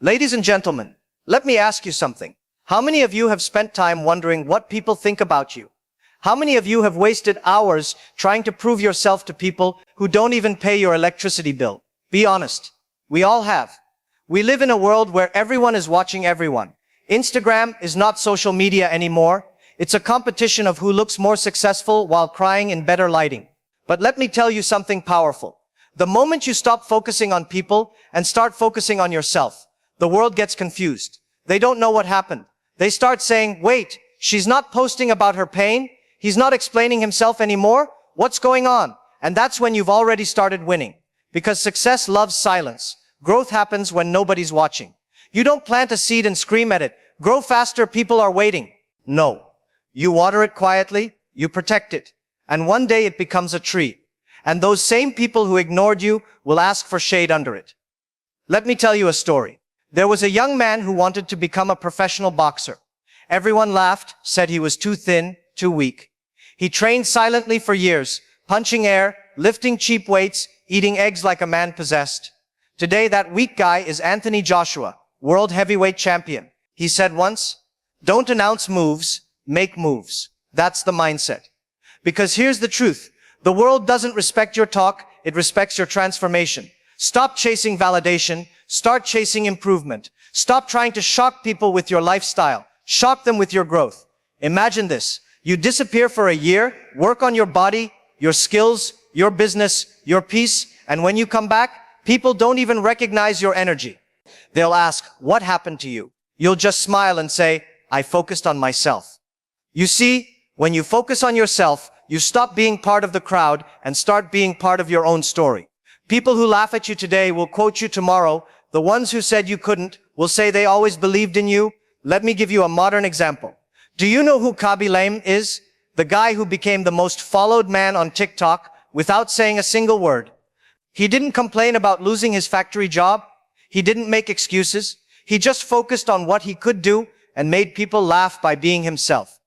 Ladies and gentlemen, let me ask you something. How many of you have spent time wondering what people think about you? How many of you have wasted hours trying to prove yourself to people who don't even pay your electricity bill? Be honest. We all have. We live in a world where everyone is watching everyone. Instagram is not social media anymore. It's a competition of who looks more successful while crying in better lighting. But let me tell you something powerful. The moment you stop focusing on people and start focusing on yourself, the world gets confused. They don't know what happened. They start saying, wait, she's not posting about her pain. He's not explaining himself anymore. What's going on? And that's when you've already started winning. Because success loves silence. Growth happens when nobody's watching. You don't plant a seed and scream at it. Grow faster, people are waiting. No. You water it quietly, you protect it. And one day it becomes a tree. And those same people who ignored you will ask for shade under it. Let me tell you a story. There was a young man who wanted to become a professional boxer. Everyone laughed, said he was too thin, too weak. He trained silently for years, punching air, lifting cheap weights, eating eggs like a man possessed. Today, that weak guy is Anthony Joshua, world heavyweight champion. He said once, don't announce moves, make moves. That's the mindset. Because here's the truth. The world doesn't respect your talk, it respects your transformation. Stop chasing validation, start chasing improvement. Stop trying to shock people with your lifestyle. Shock them with your growth. Imagine this. You disappear for a year, work on your body, your skills, your business, your peace, and when you come back, people don't even recognize your energy. They'll ask, what happened to you? You'll just smile and say, I focused on myself. You see, when you focus on yourself, you stop being part of the crowd and start being part of your own story. People who laugh at you today will quote you tomorrow. The ones who said you couldn't will say they always believed in you. Let me give you a modern example. Do you know who Khaby Lame is? The guy who became the most followed man on TikTok without saying a single word. He didn't complain about losing his factory job. He didn't make excuses. He just focused on what he could do and made people laugh by being himself.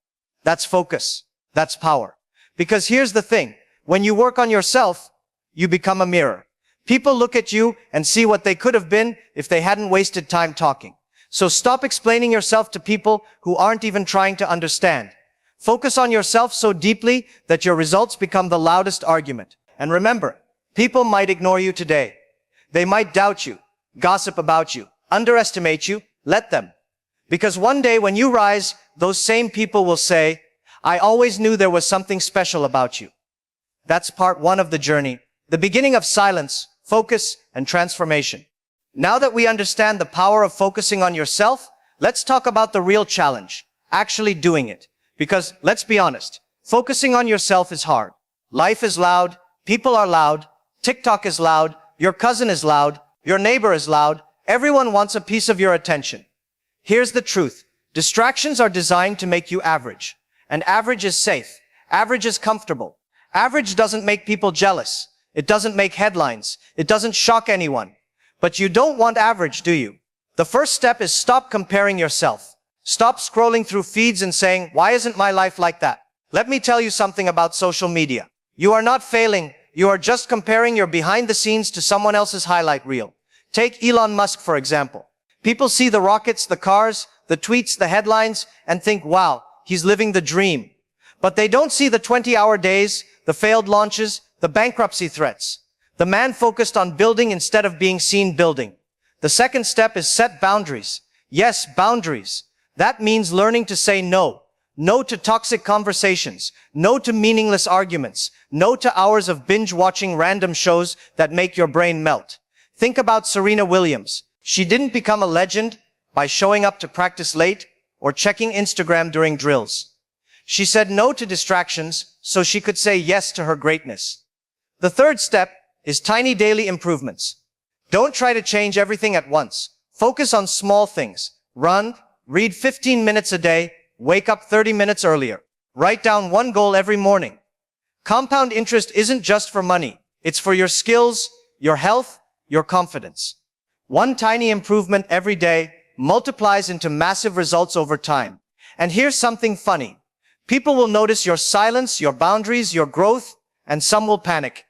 That's focus. That's power. Because here's the thing. When you work on yourself, you become a mirror. People look at you and see what they could have been if they hadn't wasted time talking. So stop explaining yourself to people who aren't even trying to understand. Focus on yourself so deeply that your results become the loudest argument. And remember, people might ignore you today. They might doubt you, gossip about you, underestimate you. Let them. Because one day when you rise, those same people will say, I always knew there was something special about you. That's part one of the journey, the beginning of silence, focus, and transformation. Now that we understand the power of focusing on yourself, let's talk about the real challenge, actually doing it. Because, let's be honest, focusing on yourself is hard. Life is loud, people are loud, TikTok is loud, your cousin is loud, your neighbor is loud, everyone wants a piece of your attention. Here's the truth. Distractions are designed to make you average. And average is safe. Average is comfortable. Average doesn't make people jealous. It doesn't make headlines. It doesn't shock anyone. But you don't want average, do you? The first step is stop comparing yourself. Stop scrolling through feeds and saying, why isn't my life like that? Let me tell you something about social media. You are not failing. You are just comparing your behind the scenes to someone else's highlight reel. Take Elon Musk, for example. People see the rockets, the cars, the tweets, the headlines, and think, wow, he's living the dream. But they don't see the 20-hour days, the failed launches, the bankruptcy threats. The man focused on building instead of being seen building. The second step is set boundaries. Yes, boundaries. That means learning to say no. No to toxic conversations. No to meaningless arguments. No to hours of binge-watching random shows that make your brain melt. Think about Serena Williams. She didn't become a legend by showing up to practice late or checking Instagram during drills. She said no to distractions so she could say yes to her greatness. The third step is tiny daily improvements. Don't try to change everything at once. Focus on small things. Run, read 15 minutes a day, wake up 30 minutes earlier. Write down one goal every morning. Compound interest isn't just for money. It's for your skills, your health, your confidence. One tiny improvement every day multiplies into massive results over time. And here's something funny. People will notice your silence, your boundaries, your growth, and some will panic.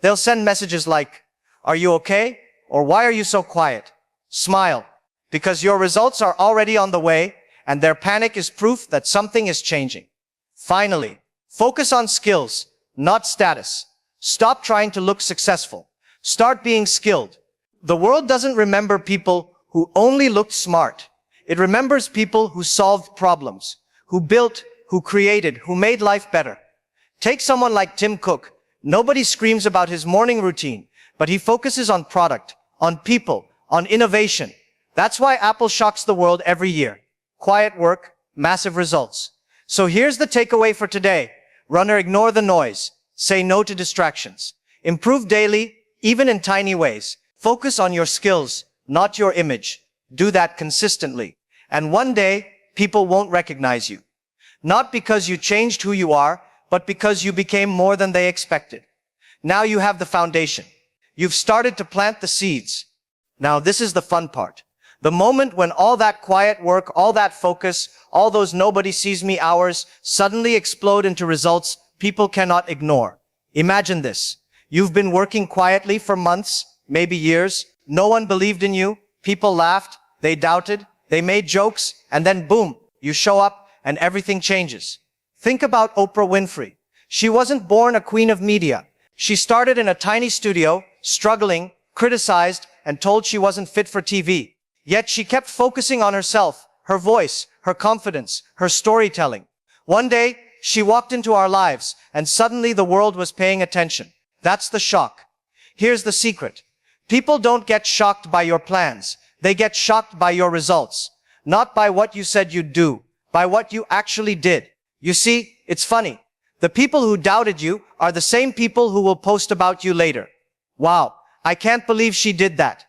They'll send messages like, are you okay? Or why are you so quiet? Smile. Because your results are already on the way, and their panic is proof that something is changing. Finally, focus on skills, not status. Stop trying to look successful. Start being skilled. The world doesn't remember people who only looked smart. It remembers people who solved problems, who built, who created, who made life better. Take someone like Tim Cook. Nobody screams about his morning routine, but he focuses on product, on people, on innovation. That's why Apple shocks the world every year. Quiet work, massive results. So here's the takeaway for today. Runner, ignore the noise. Say no to distractions. Improve daily, even in tiny ways. Focus on your skills, not your image. Do that consistently. And one day, people won't recognize you. Not because you changed who you are, but because you became more than they expected. Now you have the foundation. You've started to plant the seeds. Now this is the fun part. The moment when all that quiet work, all that focus, all those nobody sees me hours suddenly explode into results people cannot ignore. Imagine this. You've been working quietly for months, maybe years. No one believed in you. People laughed. They doubted. They made jokes. And then boom, you show up and everything changes. Think about Oprah Winfrey. She wasn't born a queen of media. She started in a tiny studio, struggling, criticized, and told she wasn't fit for TV. Yet she kept focusing on herself, her voice, her confidence, her storytelling. One day, she walked into our lives, and suddenly the world was paying attention. That's the shock. Here's the secret. People don't get shocked by your plans. They get shocked by your results. Not by what you said you'd do, by what you actually did. You see, it's funny. The people who doubted you are the same people who will post about you later. Wow, I can't believe she did that.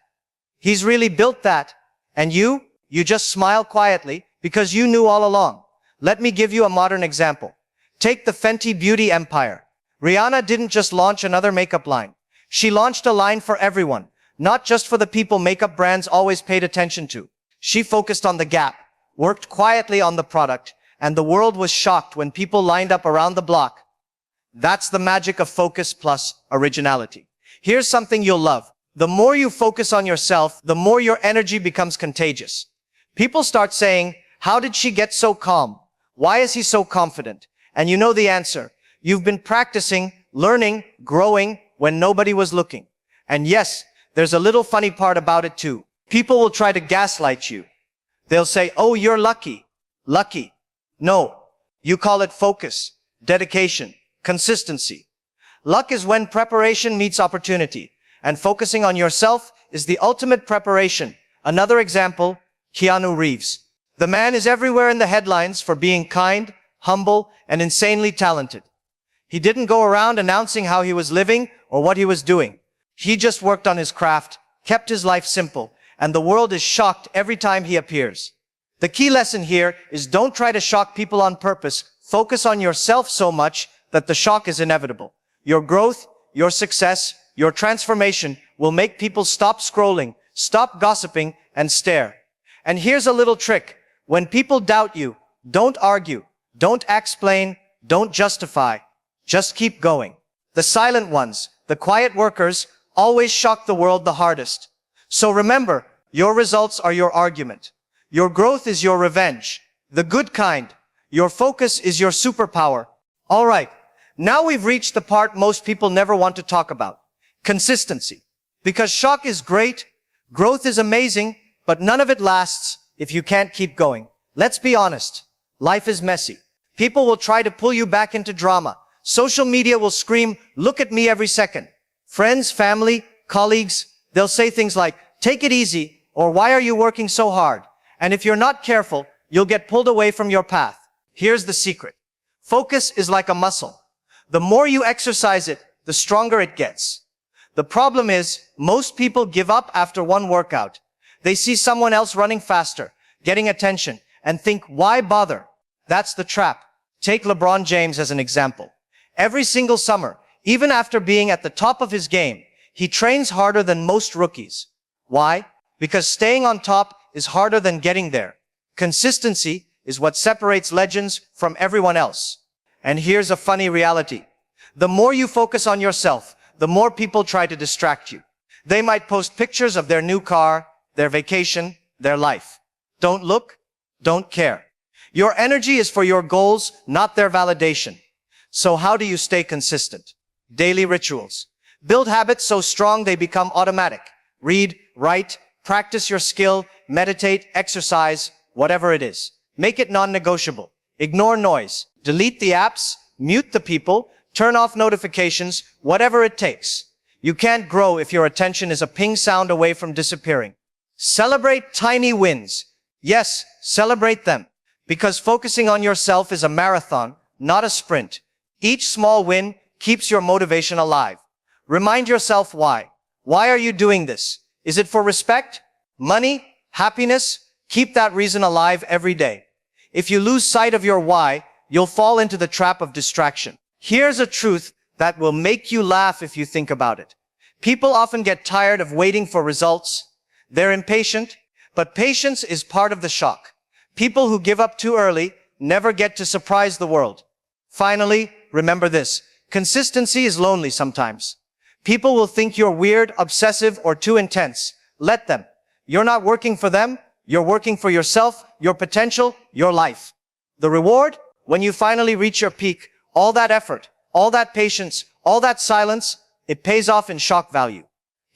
He's really built that. And you just smile quietly because you knew all along. Let me give you a modern example. Take the Fenty beauty empire. Rihanna didn't just launch another makeup line. She launched a line for everyone, not just for the people makeup brands always paid attention to. She focused on the gap, worked quietly on the product, and the world was shocked when people lined up around the block. That's the magic of focus plus originality. Here's something you'll love. The more you focus on yourself, the more your energy becomes contagious. People start saying, how did she get so calm? Why is he so confident? And you know the answer. You've been practicing, learning, growing when nobody was looking. And yes, there's a little funny part about it too. People will try to gaslight you. They'll say, oh, you're lucky. Lucky. No, you call it focus, dedication, consistency. Luck is when preparation meets opportunity, and focusing on yourself is the ultimate preparation. Another example, Keanu Reeves. The man is everywhere in the headlines for being kind, humble, and insanely talented. He didn't go around announcing how he was living or what he was doing. He just worked on his craft, kept his life simple, and the world is shocked every time he appears. The key lesson here is don't try to shock people on purpose. Focus on yourself so much that the shock is inevitable. Your growth, your success, your transformation will make people stop scrolling, stop gossiping, and stare. And here's a little trick. When people doubt you, don't argue, don't explain, don't justify. Just keep going. The silent ones, the quiet workers, always shock the world the hardest. So remember, your results are your argument. Your growth is your revenge. The good kind. Your focus is your superpower. All right. Now we've reached the part most people never want to talk about. Consistency. Because shock is great, growth is amazing, but none of it lasts if you can't keep going. Let's be honest. Life is messy. People will try to pull you back into drama. Social media will scream, look at me every second. Friends, family, colleagues, they'll say things like, take it easy, or why are you working so hard? And if you're not careful, you'll get pulled away from your path. Here's the secret. Focus is like a muscle. The more you exercise it, the stronger it gets. The problem is, most people give up after one workout. They see someone else running faster, getting attention, and think, why bother? That's the trap. Take LeBron James as an example. Every single summer, even after being at the top of his game, he trains harder than most rookies. Why? Because staying on top is harder than getting there. Consistency is what separates legends from everyone else. And here's a funny reality. The more you focus on yourself, the more people try to distract you. They might post pictures of their new car, their vacation, their life. Don't look, don't care. Your energy is for your goals, not their validation. So how do you stay consistent? Daily rituals. Build habits so strong they become automatic. Read, write, practice your skill, meditate, exercise, whatever it is. Make it non-negotiable. Ignore noise. Delete the apps, mute the people, turn off notifications, whatever it takes. You can't grow if your attention is a ping sound away from disappearing. Celebrate tiny wins. Yes, celebrate them. Because focusing on yourself is a marathon, not a sprint. Each small win keeps your motivation alive. Remind yourself why. Why are you doing this? Is it for respect? Money? Happiness? Keep that reason alive every day. If you lose sight of your why, you'll fall into the trap of distraction. Here's a truth that will make you laugh if you think about it. People often get tired of waiting for results. They're impatient, but patience is part of the shock. People who give up too early never get to surprise the world. Finally, remember this. Consistency is lonely sometimes. People will think you're weird, obsessive, or too intense. Let them. You're not working for them. You're working for yourself, your potential, your life. The reward? When you finally reach your peak, all that effort, all that patience, all that silence, it pays off in shock value.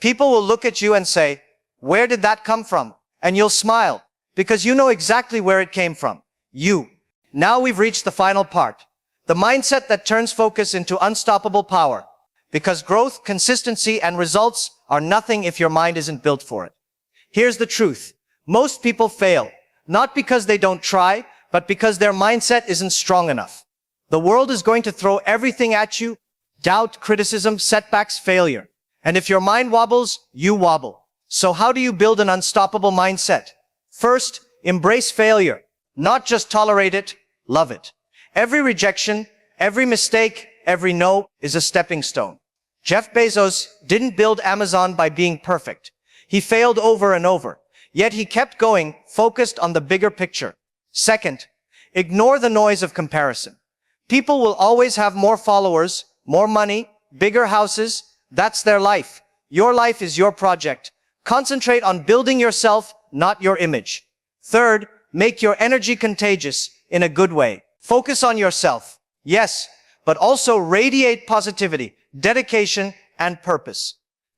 People will look at you and say, "Where did that come from?" And you'll smile, because you know exactly where it came from. You. Now we've reached the final part. The mindset that turns focus into unstoppable power. Because growth, consistency, and results are nothing if your mind isn't built for it. Here's the truth. Most people fail, not because they don't try, but because their mindset isn't strong enough. The world is going to throw everything at you: doubt, criticism, setbacks, failure. And if your mind wobbles, you wobble. So how do you build an unstoppable mindset? First, embrace failure. Not just tolerate it, love it. Every rejection, every mistake, every no is a stepping stone. Jeff Bezos didn't build Amazon by being perfect. He failed over and over. Yet he kept going, focused on the bigger picture. Second, ignore the noise of comparison. People will always have more followers, more money, bigger houses. That's their life. Your life is your project. Concentrate on building yourself, not your image. Third, make your energy contagious in a good way. Focus on yourself. Yes, but also radiate positivity, dedication, and purpose.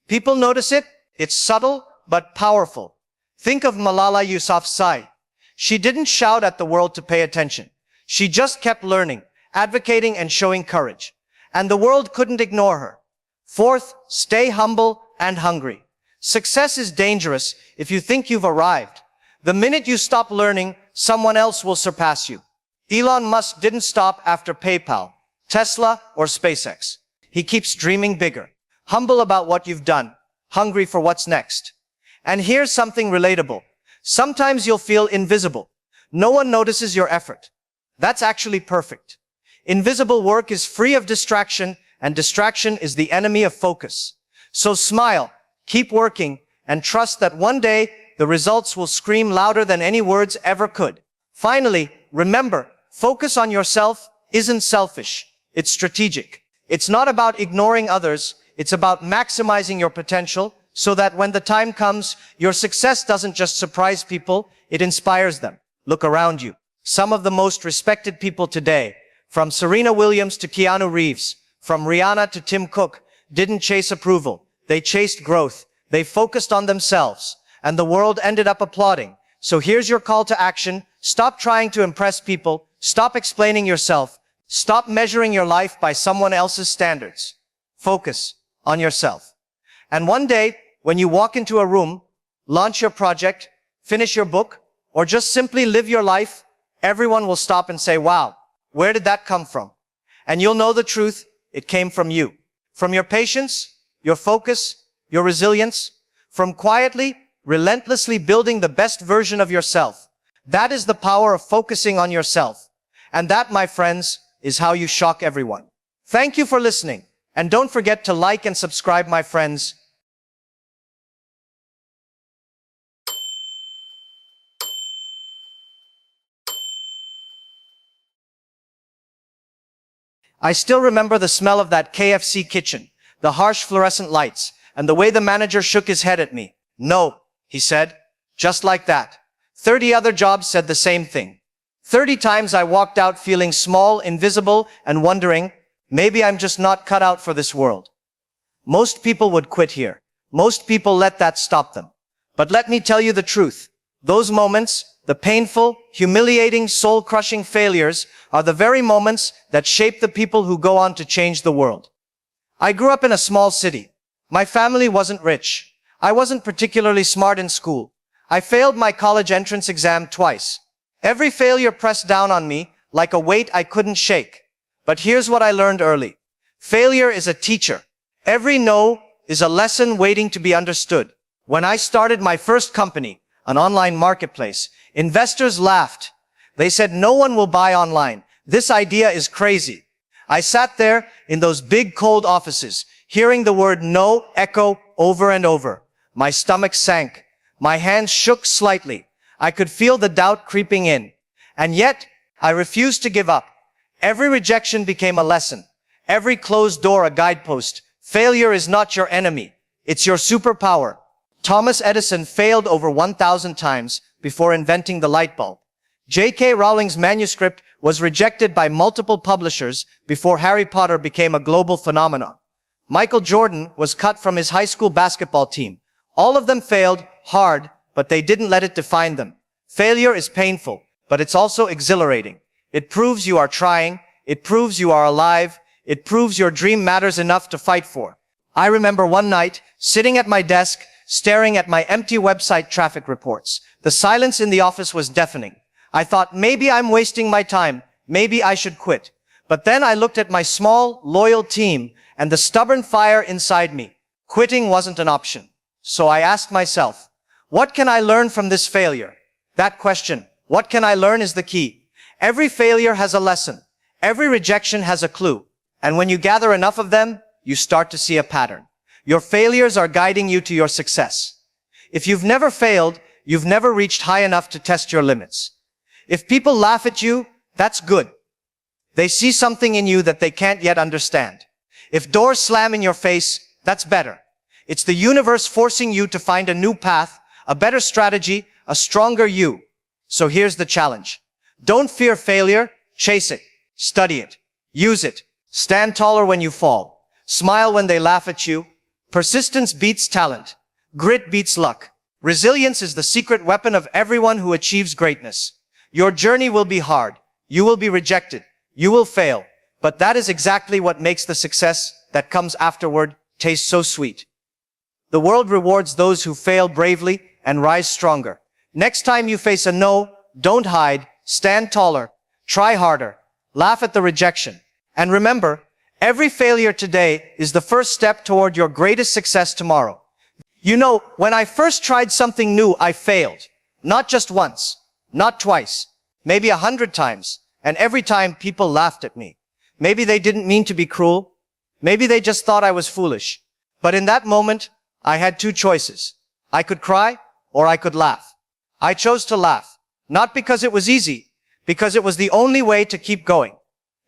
People notice it. It's subtle, but powerful. Think of Malala Yousafzai. She didn't shout at the world to pay attention. She just kept learning, advocating, and showing courage. And the world couldn't ignore her. Fourth, stay humble and hungry. Success is dangerous if you think you've arrived. The minute you stop learning, someone else will surpass you. Elon Musk didn't stop after PayPal, Tesla, or SpaceX. He keeps dreaming bigger. Humble about what you've done, hungry for what's next. And here's something relatable. Sometimes you'll feel invisible. No one notices your effort. That's actually perfect. Invisible work is free of distraction, and distraction is the enemy of focus. So smile, keep working, and trust that one day the results will scream louder than any words ever could. Finally, remember, focus on yourself isn't selfish. It's strategic. It's not about ignoring others. It's about maximizing your potential, so that when the time comes, your success doesn't just surprise people, it inspires them. Look around you. Some of the most respected people today, from Serena Williams to Keanu Reeves, from Rihanna to Tim Cook, didn't chase approval. They chased growth. They focused on themselves, and the world ended up applauding. So here's your call to action. Stop trying to impress people. Stop explaining yourself. Stop measuring your life by someone else's standards. Focus on yourself. And one day, when you walk into a room, launch your project, finish your book, or just simply live your life, everyone will stop and say, "Wow, where did that come from?" And you'll know the truth. It came from you. From your patience, your focus, your resilience, from quietly, relentlessly building the best version of yourself. That is the power of focusing on yourself. And that, my friends, is how you shock everyone. Thank you for listening. And don't forget to like and subscribe, my friends. I still remember the smell of that KFC kitchen, the harsh fluorescent lights, and the way the manager shook his head at me. "No," he said, Just like that. 30 other jobs said the same thing. 30 times I walked out feeling small, invisible, and wondering, maybe I'm just not cut out for this world. Most people would quit here. Most people let that stop them. But let me tell you the truth. Those moments, the painful, humiliating, soul-crushing failures, are the very moments that shape the people who go on to change the world. I grew up in a small city. My family wasn't rich. I wasn't particularly smart in school. I failed my college entrance exam twice. Every failure pressed down on me like a weight I couldn't shake. But here's what I learned early. Failure is a teacher. Every no is a lesson waiting to be understood. When I started my first company, an online marketplace, investors laughed. They said, no one will buy online. This idea is crazy. I sat there in those big cold offices, hearing the word no echo over and over. My stomach sank. My hands shook slightly. I could feel the doubt creeping in. And yet, I refused to give up. Every rejection became a lesson. Every closed door a guidepost. Failure is not your enemy. It's your superpower. Thomas Edison failed over 1,000 times before inventing the light bulb. J.K. Rowling's manuscript was rejected by multiple publishers before Harry Potter became a global phenomenon. Michael Jordan was cut from his high school basketball team. All of them failed hard, but they didn't let it define them. Failure is painful, but it's also exhilarating. It proves you are trying. It proves you are alive. It proves your dream matters enough to fight for. I remember one night, sitting at my desk, staring at my empty website traffic reports. The silence in the office was deafening. I thought, maybe I'm wasting my time. Maybe I should quit. But then I looked at my small, loyal team and the stubborn fire inside me. Quitting wasn't an option. So I asked myself, what can I learn from this failure? That question, what can I learn, is the key. Every failure has a lesson. Every rejection has a clue. And when you gather enough of them, you start to see a pattern. Your failures are guiding you to your success. If you've never failed, you've never reached high enough to test your limits. If people laugh at you, that's good. They see something in you that they can't yet understand. If doors slam in your face, that's better. It's the universe forcing you to find a new path, a better strategy, a stronger you. So here's the challenge. Don't fear failure. Chase it. Study it. Use it. Stand taller when you fall. Smile when they laugh at you. Persistence beats talent. Grit beats luck. Resilience is the secret weapon of everyone who achieves greatness. Your journey will be hard. You will be rejected. You will fail. But that is exactly what makes the success that comes afterward taste so sweet. The world rewards those who fail bravely and rise stronger. Next time you face a no, don't hide. Stand taller. Try harder. Laugh at the rejection. And remember, every failure today is the first step toward your greatest success tomorrow. You know, when I first tried something new, I failed. Not just once. Not twice. Maybe 100 times. And every time people laughed at me. Maybe they didn't mean to be cruel. Maybe they just thought I was foolish. But in that moment, I had two choices. I could cry or I could laugh. I chose to laugh. Not because it was easy, because it was the only way to keep going.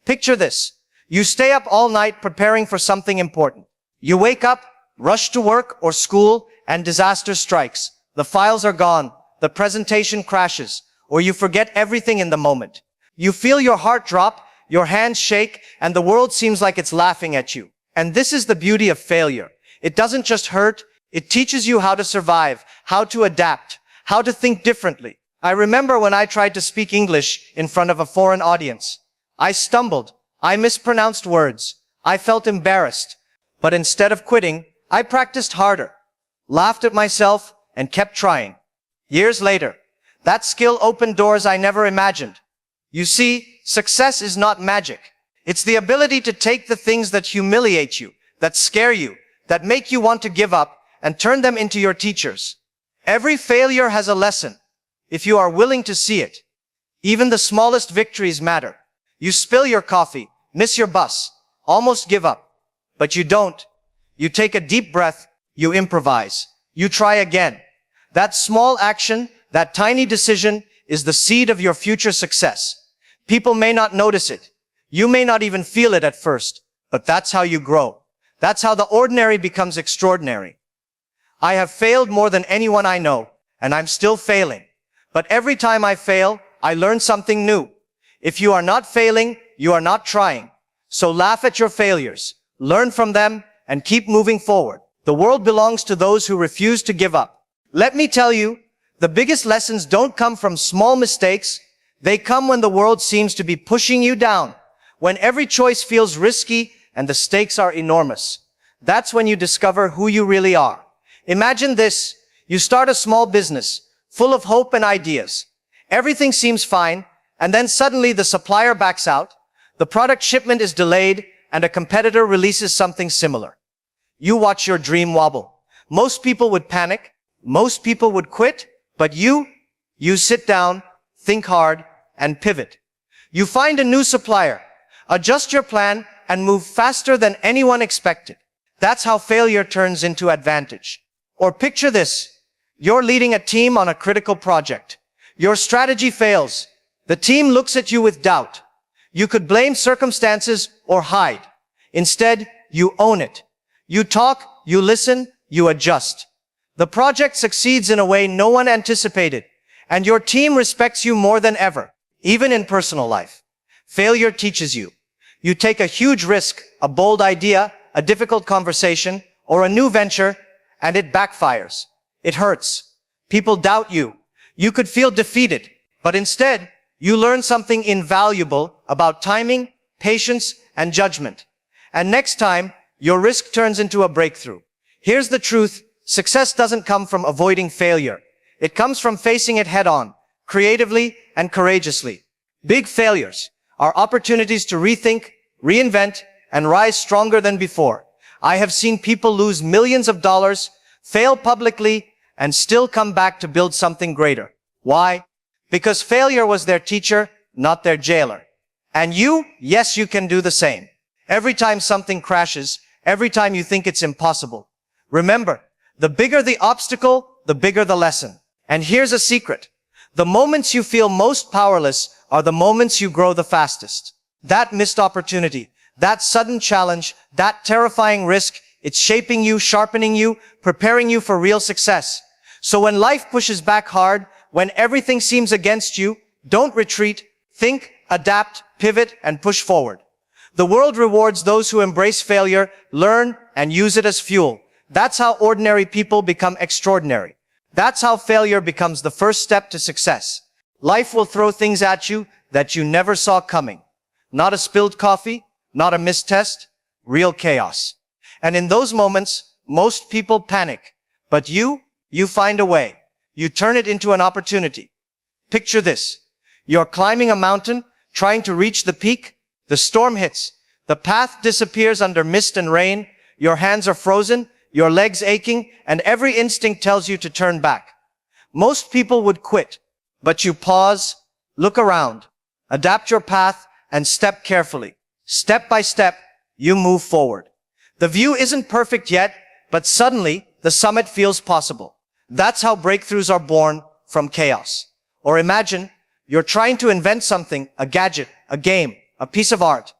Picture this. You stay up all night preparing for something important. You wake up, rush to work or school, and disaster strikes. The files are gone. The presentation crashes. Or you forget everything in the moment. You feel your heart drop, your hands shake, and the world seems like it's laughing at you. And this is the beauty of failure. It doesn't just hurt, it teaches you how to survive, how to adapt, how to think differently. I remember when I tried to speak English in front of a foreign audience. I stumbled. I mispronounced words. I felt embarrassed. But instead of quitting, I practiced harder, laughed at myself, and kept trying. Years later, that skill opened doors I never imagined. You see, success is not magic. It's the ability to take the things that humiliate you, that scare you, that make you want to give up, and turn them into your teachers. Every failure has a lesson, if you are willing to see it. Even the smallest victories matter. You spill your coffee, miss your bus, almost give up. But you don't. You take a deep breath, you improvise, you try again. That small action, that tiny decision, is the seed of your future success. People may not notice it. You may not even feel it at first, but that's how you grow. That's how the ordinary becomes extraordinary. I have failed more than anyone I know, and I'm still failing. But every time I fail, I learn something new. If you are not failing, you are not trying. So laugh at your failures, learn from them, and keep moving forward. The world belongs to those who refuse to give up. Let me tell you, the biggest lessons don't come from small mistakes. They come when the world seems to be pushing you down, when every choice feels risky and the stakes are enormous. That's when you discover who you really are. Imagine this. You start a small business, full of hope and ideas. Everything seems fine, and then suddenly the supplier backs out, the product shipment is delayed, and a competitor releases something similar. You watch your dream wobble. Most people would panic, most people would quit, but you sit down, think hard, and pivot. You find a new supplier, adjust your plan, and move faster than anyone expected. That's how failure turns into advantage. Or picture this. You're leading a team on a critical project. Your strategy fails. The team looks at you with doubt. You could blame circumstances or hide. Instead, you own it. You talk, you listen, you adjust. The project succeeds in a way no one anticipated, and your team respects you more than ever, even in personal life. Failure teaches you. You take a huge risk, a bold idea, a difficult conversation, or a new venture, and it backfires. It hurts. People doubt you. You could feel defeated, but instead, you learn something invaluable about timing, patience, and judgment. And next time, your risk turns into a breakthrough. Here's the truth. Success doesn't come from avoiding failure. It comes from facing it head-on, creatively and courageously. Big failures are opportunities to rethink, reinvent, and rise stronger than before. I have seen people lose millions of dollars, fail publicly, and still come back to build something greater. Why? Because failure was their teacher, not their jailer. And you, yes, you can do the same. Every time something crashes, every time you think it's impossible, remember, the bigger the obstacle, the bigger the lesson. And here's a secret. The moments you feel most powerless are the moments you grow the fastest. That missed opportunity, that sudden challenge, that terrifying risk, it's shaping you, sharpening you, preparing you for real success. So when life pushes back hard, when everything seems against you, don't retreat. Think, adapt, pivot, and push forward. The world rewards those who embrace failure, learn, and use it as fuel. That's how ordinary people become extraordinary. That's how failure becomes the first step to success. Life will throw things at you that you never saw coming. Not a spilled coffee, not a missed test, real chaos. And in those moments, most people panic. But you find a way. You turn it into an opportunity. Picture this. You're climbing a mountain, trying to reach the peak. The storm hits. The path disappears under mist and rain. Your hands are frozen, your legs aching, and every instinct tells you to turn back. Most people would quit, but you pause, look around, adapt your path, and step carefully. Step by step, you move forward. The view isn't perfect yet, but suddenly the summit feels possible. That's how breakthroughs are born, from chaos. Or imagine you're trying to invent something, a gadget, a game, a piece of art.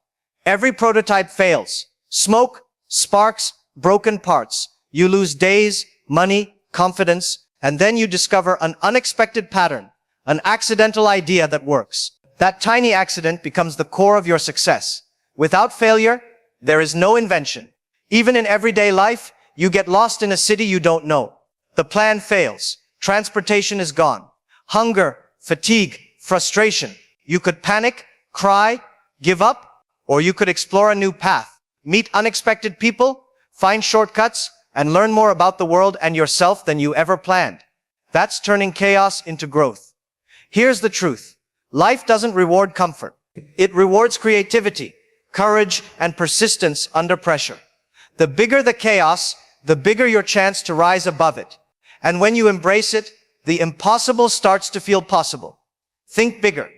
Every prototype fails. Smoke, sparks, broken parts. You lose days, money, confidence, and then you discover an unexpected pattern, an accidental idea that works. That tiny accident becomes the core of your success. Without failure, there is no invention. Even in everyday life, you get lost in a city you don't know. The plan fails. Transportation is gone. Hunger, fatigue, frustration. You could panic, cry, give up, or you could explore a new path. Meet unexpected people, find shortcuts, and learn more about the world and yourself than you ever planned. That's turning chaos into growth. Here's the truth. Life doesn't reward comfort. It rewards creativity, courage, and persistence under pressure. The bigger the chaos, the bigger your chance to rise above it. And when you embrace it, the impossible starts to feel possible. Think bigger.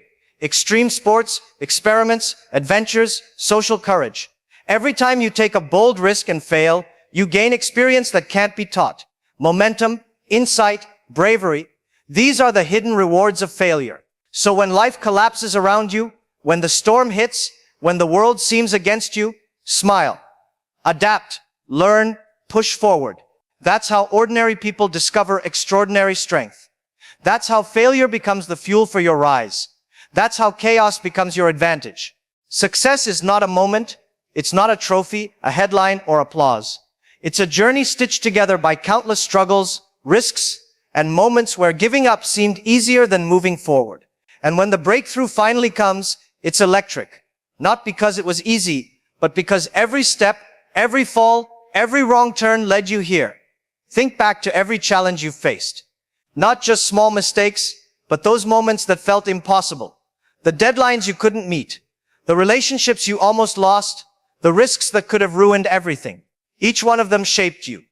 Extreme sports, experiments, adventures, social courage. Every time you take a bold risk and fail, you gain experience that can't be taught. Momentum, insight, bravery. These are the hidden rewards of failure. So when life collapses around you, when the storm hits, when the world seems against you, smile. Adapt, learn, push forward. That's how ordinary people discover extraordinary strength. That's how failure becomes the fuel for your rise. That's how chaos becomes your advantage. Success is not a moment. It's not a trophy, a headline, or applause. It's a journey stitched together by countless struggles, risks, and moments where giving up seemed easier than moving forward. And when the breakthrough finally comes, it's electric. Not because it was easy, but because every step, every fall, every wrong turn led you here. Think back to every challenge you've faced. Not just small mistakes, but those moments that felt impossible. The deadlines you couldn't meet. The relationships you almost lost. The risks that could have ruined everything. Each one of them shaped you.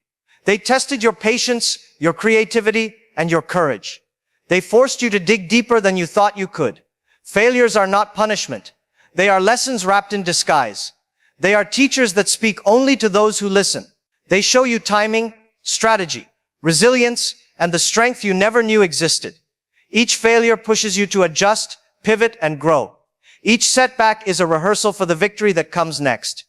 They tested your patience, your creativity, and your courage. They forced you to dig deeper than you thought you could. Failures are not punishment. They are lessons wrapped in disguise. They are teachers that speak only to those who listen. They show you timing, strategy, resilience, and the strength you never knew existed. Each failure pushes you to adjust, pivot, and grow. Each setback is a rehearsal for the victory that comes next.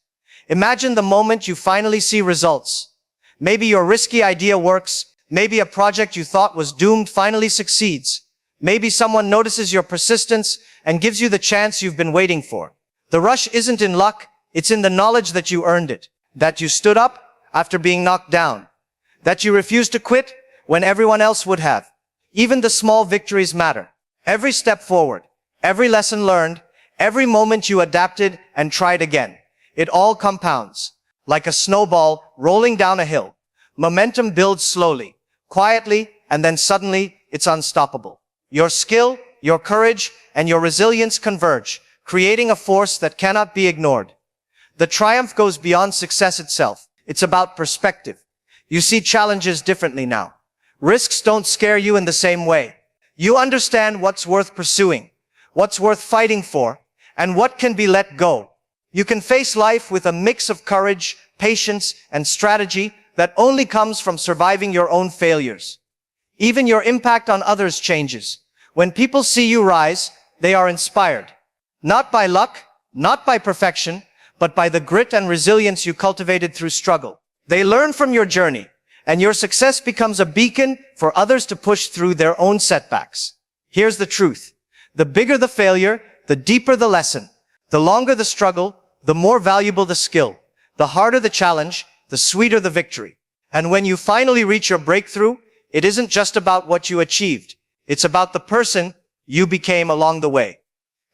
Imagine the moment you finally see results. Maybe your risky idea works. Maybe a project you thought was doomed finally succeeds. Maybe someone notices your persistence and gives you the chance you've been waiting for. The rush isn't in luck. It's in the knowledge that you earned it. That you stood up after being knocked down. That you refused to quit when everyone else would have. Even the small victories matter. Every step forward, every lesson learned, every moment you adapted and tried again. It all compounds. Like a snowball rolling down a hill. Momentum builds slowly, quietly, and then suddenly it's unstoppable. Your skill, your courage, and your resilience converge, creating a force that cannot be ignored. The triumph goes beyond success itself. It's about perspective. You see challenges differently now. Risks don't scare you in the same way. You understand what's worth pursuing, what's worth fighting for, and what can be let go. You can face life with a mix of courage, patience, and strategy that only comes from surviving your own failures. Even your impact on others changes. When people see you rise, they are inspired. Not by luck, not by perfection, but by the grit and resilience you cultivated through struggle. They learn from your journey, and your success becomes a beacon for others to push through their own setbacks. Here's the truth. The bigger the failure, the deeper the lesson. The longer the struggle, the more valuable the skill. The harder the challenge, the sweeter the victory. And when you finally reach your breakthrough, it isn't just about what you achieved. It's about the person you became along the way.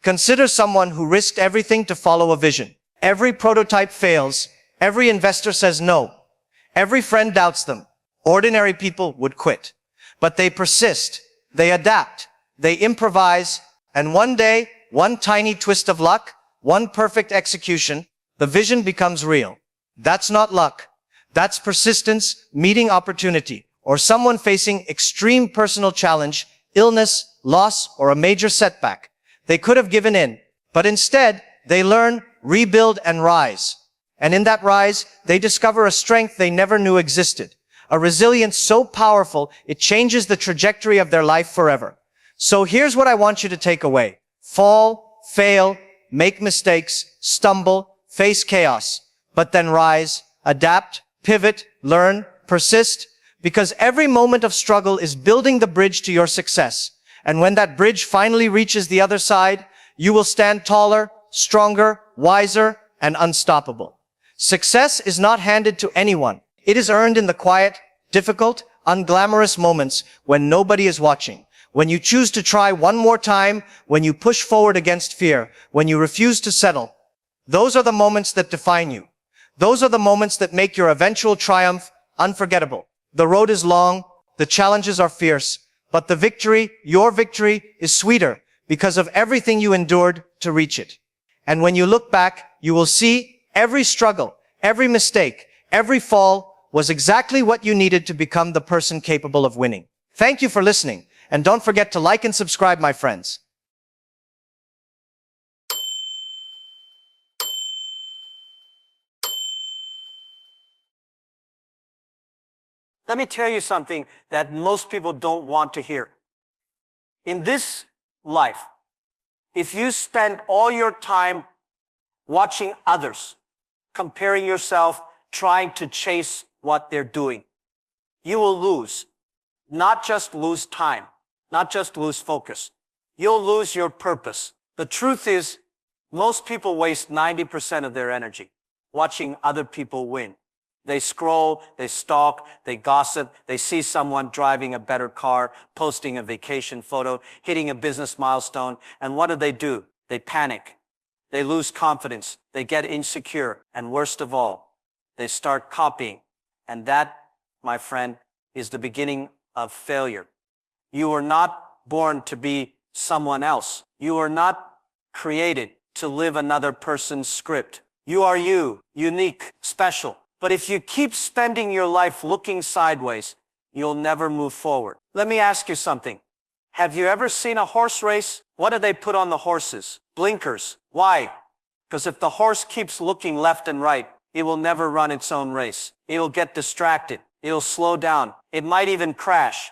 Consider someone who risked everything to follow a vision. Every prototype fails. Every investor says no. Every friend doubts them. Ordinary people would quit. But they persist. They adapt. They improvise. And one day, one tiny twist of luck, one perfect execution, the vision becomes real. That's not luck. That's persistence meeting opportunity, or someone facing extreme personal challenge, illness, loss, or a major setback. They could have given in, but instead, they learn, rebuild, and rise. And in that rise, they discover a strength they never knew existed. A resilience so powerful, it changes the trajectory of their life forever. So here's what I want you to take away. Fall, fail, make mistakes, stumble, face chaos, but then rise, adapt, pivot, learn, persist, because every moment of struggle is building the bridge to your success. And when that bridge finally reaches the other side, you will stand taller, stronger, wiser, and unstoppable. Success is not handed to anyone. It is earned in the quiet, difficult, unglamorous moments when nobody is watching. When you choose to try one more time, when you push forward against fear, when you refuse to settle. Those are the moments that define you. Those are the moments that make your eventual triumph unforgettable. The road is long, the challenges are fierce, but the victory, your victory, is sweeter because of everything you endured to reach it. And when you look back, you will see every struggle, every mistake, every fall was exactly what you needed to become the person capable of winning. Thank you for listening, and don't forget to like and subscribe, my friends. Let me tell you something that most people don't want to hear. In this life, if you spend all your time watching others, comparing yourself, trying to chase what they're doing, you will lose. Not just lose time, not just lose focus. You'll lose your purpose. The truth is, most people waste 90% of their energy watching other people win. They scroll, they stalk, they gossip, they see someone driving a better car, posting a vacation photo, hitting a business milestone, and what do? They panic. They lose confidence. They get insecure. And worst of all, they start copying. And that, my friend, is the beginning of failure. You are not born to be someone else. You are not created to live another person's script. You are you, unique, special. But if you keep spending your life looking sideways, you'll never move forward. Let me ask you something. Have you ever seen a horse race? What do they put on the horses? Blinkers. Why? Because if the horse keeps looking left and right, it will never run its own race. It'll get distracted. It'll slow down. It might even crash.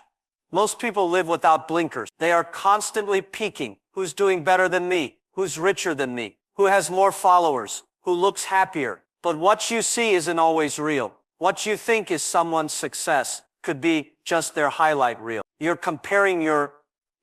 Most people live without blinkers. They are constantly peeking. Who's doing better than me? Who's richer than me? Who has more followers? Who looks happier? But what you see isn't always real. What you think is someone's success could be just their highlight reel. You're comparing your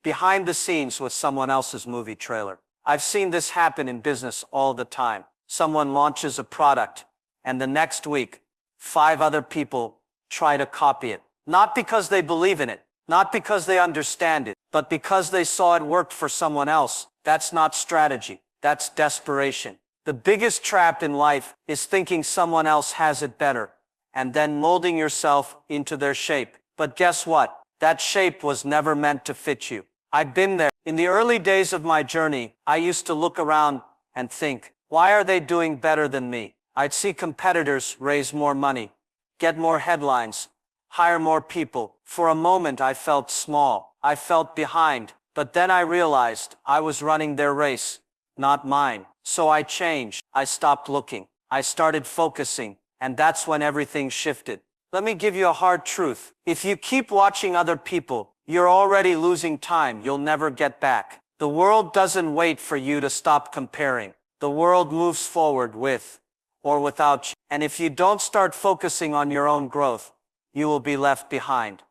behind the scenes with someone else's movie trailer. I've seen this happen in business all the time. Someone launches a product, and the next week, 5 other people try to copy it. Not because they believe in it, not because they understand it, but because they saw it worked for someone else. That's not strategy. That's desperation. The biggest trap in life is thinking someone else has it better, and then molding yourself into their shape. But guess what? That shape was never meant to fit you. I've been there. In the early days of my journey, I used to look around and think, why are they doing better than me? I'd see competitors raise more money, get more headlines, hire more people. For a moment, I felt small. I felt behind. But then I realized I was running their race, not mine. So I changed. I stopped looking. I started focusing. And that's when everything shifted. Let me give you a hard truth. If you keep watching other people, you're already losing time you'll never get back. The world doesn't wait for you to stop comparing. The world moves forward with or without you. And if you don't start focusing on your own growth, you will be left behind.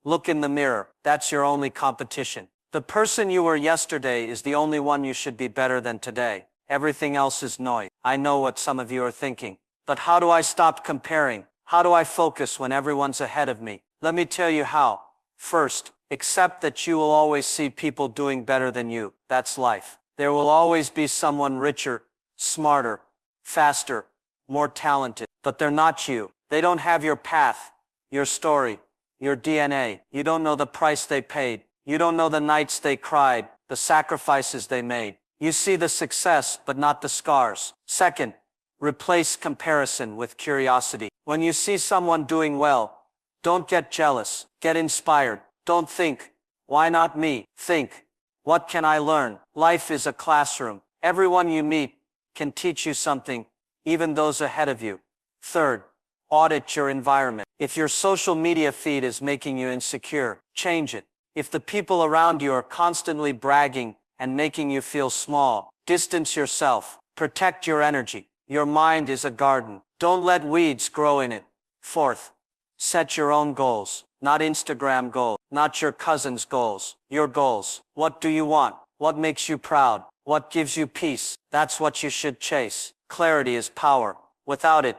Look in the mirror. That's your only competition. The person you were yesterday is the only one you should be better than today. Everything else is noise. I know what some of you are thinking. But how do I stop comparing? How do I focus when everyone's ahead of me? Let me tell you how. First, accept that you will always see people doing better than you. That's life. There will always be someone richer, smarter, faster, more talented. But they're not you. They don't have your path, your story, your DNA. You don't know the price they paid. You don't know the nights they cried, the sacrifices they made. You see the success, but not the scars. Second, replace comparison with curiosity. When you see someone doing well, don't get jealous. Get inspired. Don't think, why not me? Think, what can I learn? Life is a classroom. Everyone you meet can teach you something, even those ahead of you. Third, audit your environment. If your social media feed is making you insecure, change it. If the people around you are constantly bragging and making you feel small, distance yourself. Protect your energy. Your mind is a garden. Don't let weeds grow in it. Fourth, set your own goals, not Instagram goals, not your cousin's goals, your goals. What do you want? What makes you proud? What gives you peace? That's what you should chase. Clarity is power. Without it,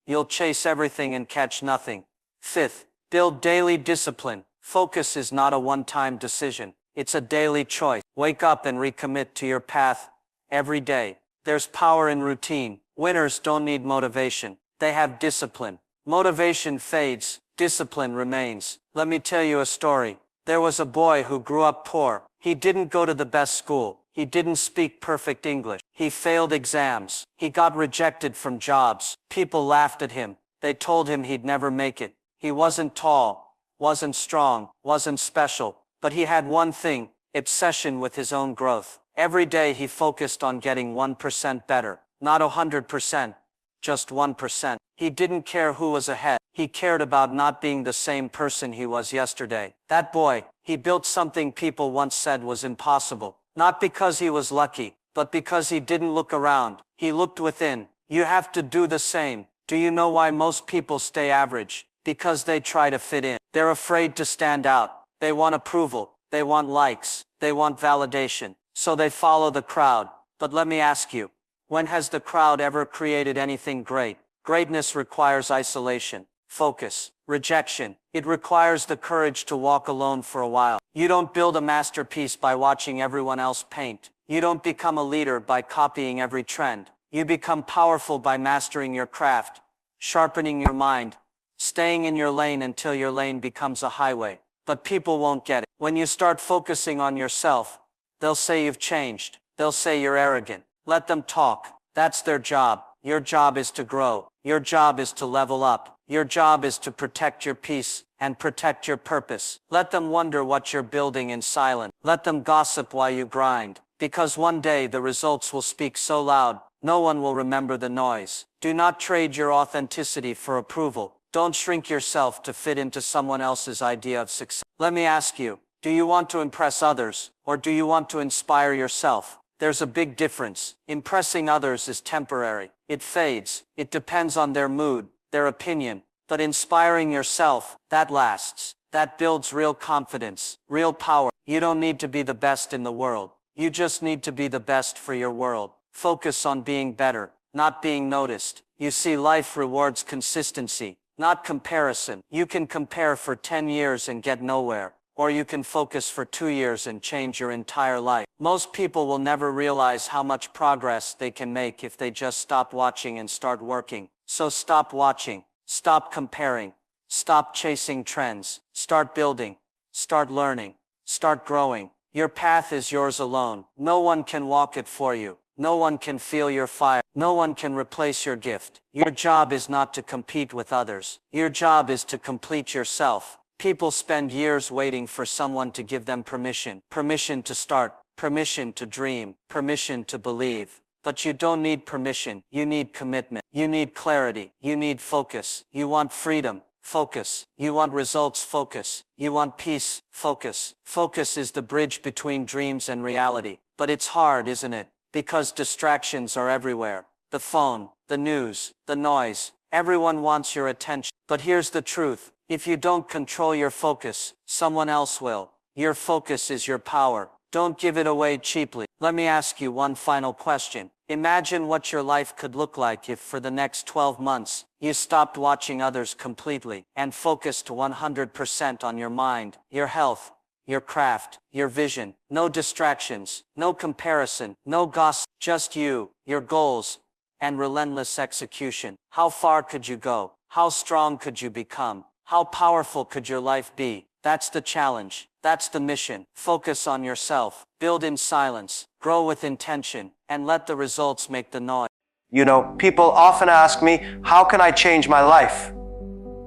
you'll chase everything and catch nothing. Fifth, build daily discipline. Focus is not a one-time decision. It's a daily choice. Wake up and recommit to your path every day. There's power in routine. Winners don't need motivation. They have discipline. Motivation fades. Discipline remains. Let me tell you a story. There was a boy who grew up poor. He didn't go to the best school. He didn't speak perfect English. He failed exams. He got rejected from jobs. People laughed at him. They told him he'd never make it. He wasn't tall, wasn't strong, wasn't special. But he had one thing, obsession with his own growth. Every day he focused on getting 1% better. Not 100%, just 1%. He didn't care who was ahead. He cared about not being the same person he was yesterday. That boy, he built something people once said was impossible. Not because he was lucky, but because he didn't look around. He looked within. You have to do the same. Do you know why most people stay average? Because they try to fit in. They're afraid to stand out. They want approval. They want likes. They want validation. So they follow the crowd. But let me ask you, when has the crowd ever created anything great? Greatness requires isolation, focus, rejection. It requires the courage to walk alone for a while. You don't build a masterpiece by watching everyone else paint. You don't become a leader by copying every trend. You become powerful by mastering your craft, sharpening your mind, staying in your lane until your lane becomes a highway. But people won't get it. When you start focusing on yourself, they'll say you've changed. They'll say you're arrogant. Let them talk. That's their job. Your job is to grow. Your job is to level up. Your job is to protect your peace and protect your purpose. Let them wonder what you're building in silence. Let them gossip while you grind. Because one day the results will speak so loud, no one will remember the noise. Do not trade your authenticity for approval. Don't shrink yourself to fit into someone else's idea of success. Let me ask you, do you want to impress others, or do you want to inspire yourself? There's a big difference. Impressing others is temporary. It fades. It depends on their mood, their opinion. But inspiring yourself, that lasts. That builds real confidence, real power. You don't need to be the best in the world. You just need to be the best for your world. Focus on being better, not being noticed. You see, life rewards consistency, not comparison. You can compare for 10 years and get nowhere. Or you can focus for 2 years and change your entire life. Most people will never realize how much progress they can make if they just stop watching and start working. So stop watching, stop comparing, stop chasing trends, start building, start learning, start growing. Your path is yours alone. No one can walk it for you. No one can feel your fire. No one can replace your gift. Your job is not to compete with others. Your job is to complete yourself. People spend years waiting for someone to give them permission. Permission to start, permission to dream, permission to believe. But you don't need permission. You need commitment. You need clarity. You need focus. You want freedom. Focus. You want results. Focus. You want peace. Focus. Focus is the bridge between dreams and reality. But it's hard, isn't it? Because distractions are everywhere. The phone, the news, the noise. Everyone wants your attention. But here's the truth. If you don't control your focus, someone else will. Your focus is your power. Don't give it away cheaply. Let me ask you one final question. Imagine what your life could look like if for the next 12 months, you stopped watching others completely and focused 100% on your mind, your health, your craft, your vision. No distractions, no comparison, no gossip, just you, your goals, and relentless execution. How far could you go? How strong could you become? How powerful could your life be? That's the challenge. That's the mission. Focus on yourself. Build in silence. Grow with intention. And let the results make the noise. You know, people often ask me, how can I change my life?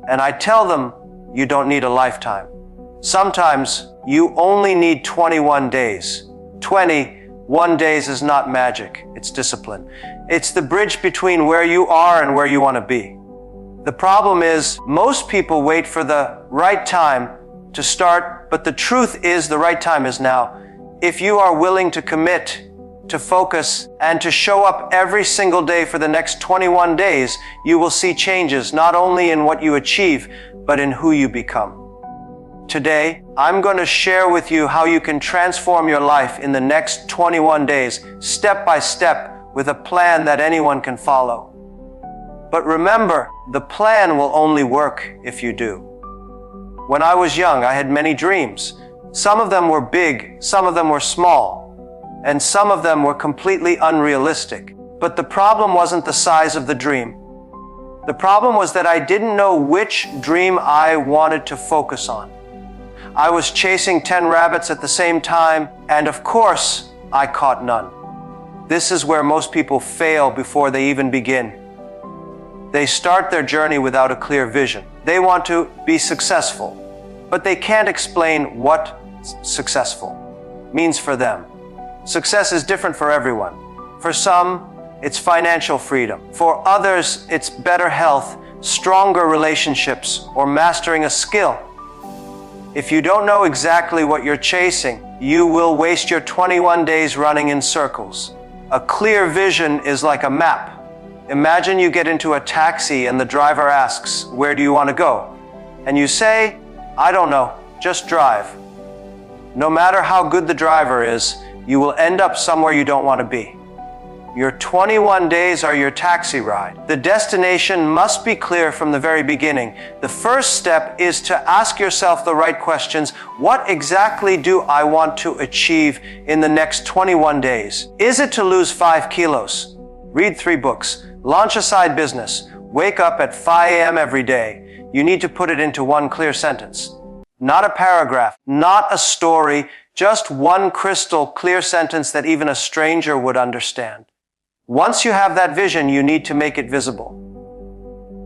And I tell them, you don't need a lifetime. Sometimes you only need 21 days. 21 days is not magic. It's discipline. It's the bridge between where you are and where you want to be. The problem is, most people wait for the right time to start, but the truth is the right time is now. If you are willing to commit, to focus, and to show up every single day for the next 21 days, you will see changes not only in what you achieve, but in who you become. Today, I'm going to share with you how you can transform your life in the next 21 days, step by step, with a plan that anyone can follow. But remember, the plan will only work if you do. When I was young, I had many dreams. Some of them were big, some of them were small, and some of them were completely unrealistic. But the problem wasn't the size of the dream. The problem was that I didn't know which dream I wanted to focus on. I was chasing 10 rabbits at the same time, and of course, I caught none. This is where most people fail before they even begin. They start their journey without a clear vision. They want to be successful, but they can't explain what successful means for them. Success is different for everyone. For some, it's financial freedom. For others, it's better health, stronger relationships, or mastering a skill. If you don't know exactly what you're chasing, you will waste your 21 days running in circles. A clear vision is like a map. Imagine you get into a taxi and the driver asks, "Where do you want to go?" And you say, "I don't know, just drive." No matter how good the driver is, you will end up somewhere you don't want to be. Your 21 days are your taxi ride. The destination must be clear from the very beginning. The first step is to ask yourself the right questions. What exactly do I want to achieve in the next 21 days? Is it to lose 5 kilos? Read 3 books. Launch a side business. Wake up at 5 a.m. every day. You need to put it into one clear sentence. Not a paragraph, not a story, just one crystal clear sentence that even a stranger would understand. Once you have that vision, you need to make it visible.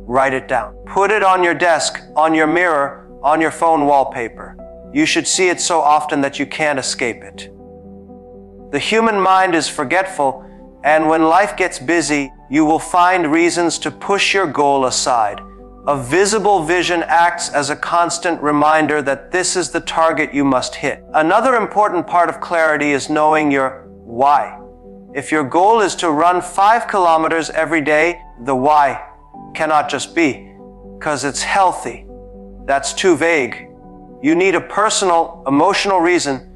Write it down. Put it on your desk, on your mirror, on your phone wallpaper. You should see it so often that you can't escape it. The human mind is forgetful, and when life gets busy, you will find reasons to push your goal aside. A visible vision acts as a constant reminder that this is the target you must hit. Another important part of clarity is knowing your why. If your goal is to run 5 kilometers every day, the why cannot just be because it's healthy. That's too vague. You need a personal, emotional reason,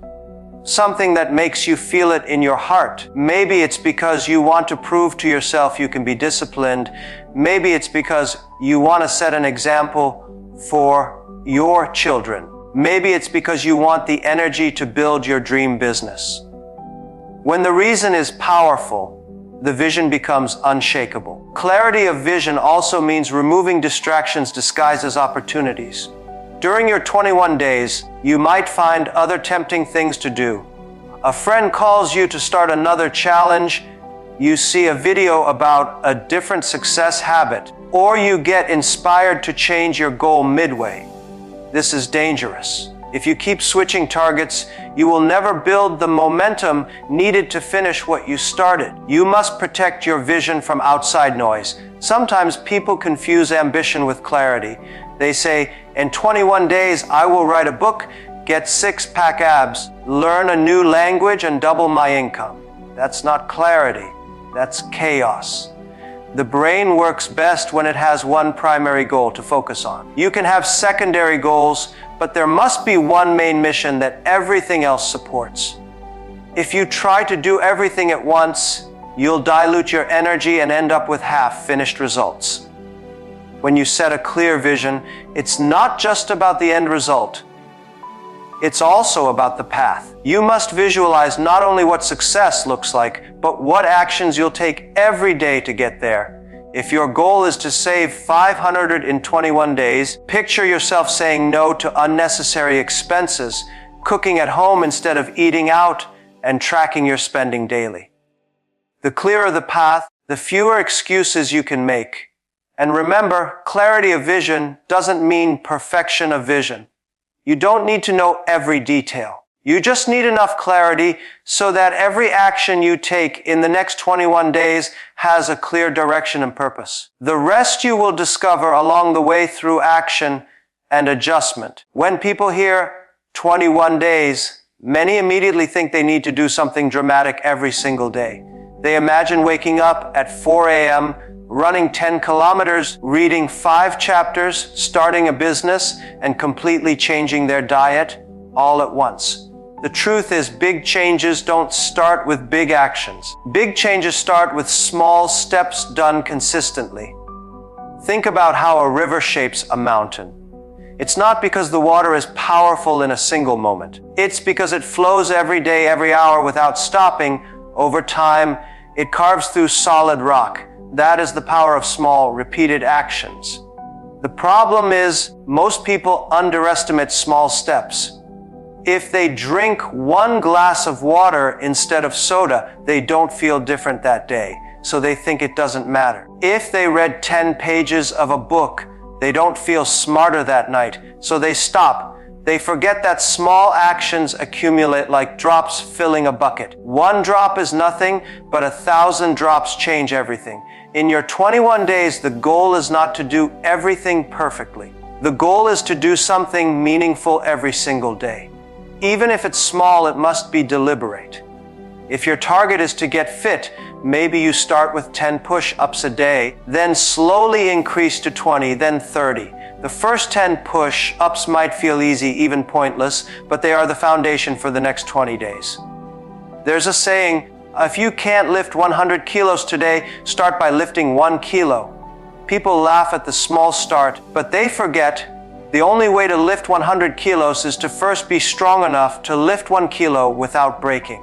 something that makes you feel it in your heart. Maybe it's because you want to prove to yourself you can be disciplined. Maybe it's because you want to set an example for your children. Maybe it's because you want the energy to build your dream business. When the reason is powerful, the vision becomes unshakable. Clarity of vision also means removing distractions disguised as opportunities. During your 21 days, you might find other tempting things to do. A friend calls you to start another challenge, you see a video about a different success habit, or you get inspired to change your goal midway. This is dangerous. If you keep switching targets, you will never build the momentum needed to finish what you started. You must protect your vision from outside noise. Sometimes people confuse ambition with clarity. They say, in 21 days, I will write a book, get 6-pack abs, learn a new language, and double my income. That's not clarity. That's chaos. The brain works best when it has one primary goal to focus on. You can have secondary goals, but there must be one main mission that everything else supports. If you try to do everything at once, you'll dilute your energy and end up with half-finished results. When you set a clear vision, it's not just about the end result. It's also about the path. You must visualize not only what success looks like, but what actions you'll take every day to get there. If your goal is to save 500 in 21 days, picture yourself saying no to unnecessary expenses, cooking at home instead of eating out, and tracking your spending daily. The clearer the path, the fewer excuses you can make. And remember, clarity of vision doesn't mean perfection of vision. You don't need to know every detail. You just need enough clarity so that every action you take in the next 21 days has a clear direction and purpose. The rest you will discover along the way through action and adjustment. When people hear 21 days, many immediately think they need to do something dramatic every single day. They imagine waking up at 4 a.m., running 10 kilometers, reading 5 chapters, starting a business, and completely changing their diet all at once. The truth is, big changes don't start with big actions. Big changes start with small steps done consistently. Think about how a river shapes a mountain. It's not because the water is powerful in a single moment. It's because it flows every day, every hour without stopping. Over time, it carves through solid rock. That is the power of small, repeated actions. The problem is, most people underestimate small steps. If they drink 1 glass of water instead of soda, they don't feel different that day, so they think it doesn't matter. If they read 10 pages of a book, they don't feel smarter that night, so they stop. They forget that small actions accumulate like drops filling a bucket. 1 drop is nothing, but 1,000 drops change everything. In your 21 days, the goal is not to do everything perfectly. The goal is to do something meaningful every single day. Even if it's small, it must be deliberate. If your target is to get fit, maybe you start with 10 push-ups a day, then slowly increase to 20, then 30. The first 10 push-ups might feel easy, even pointless, but they are the foundation for the next 20 days. There's a saying, if you can't lift 100 kilos today, start by lifting 1 kilo. People laugh at the small start, but they forget the only way to lift 100 kilos is to first be strong enough to lift 1 kilo without breaking.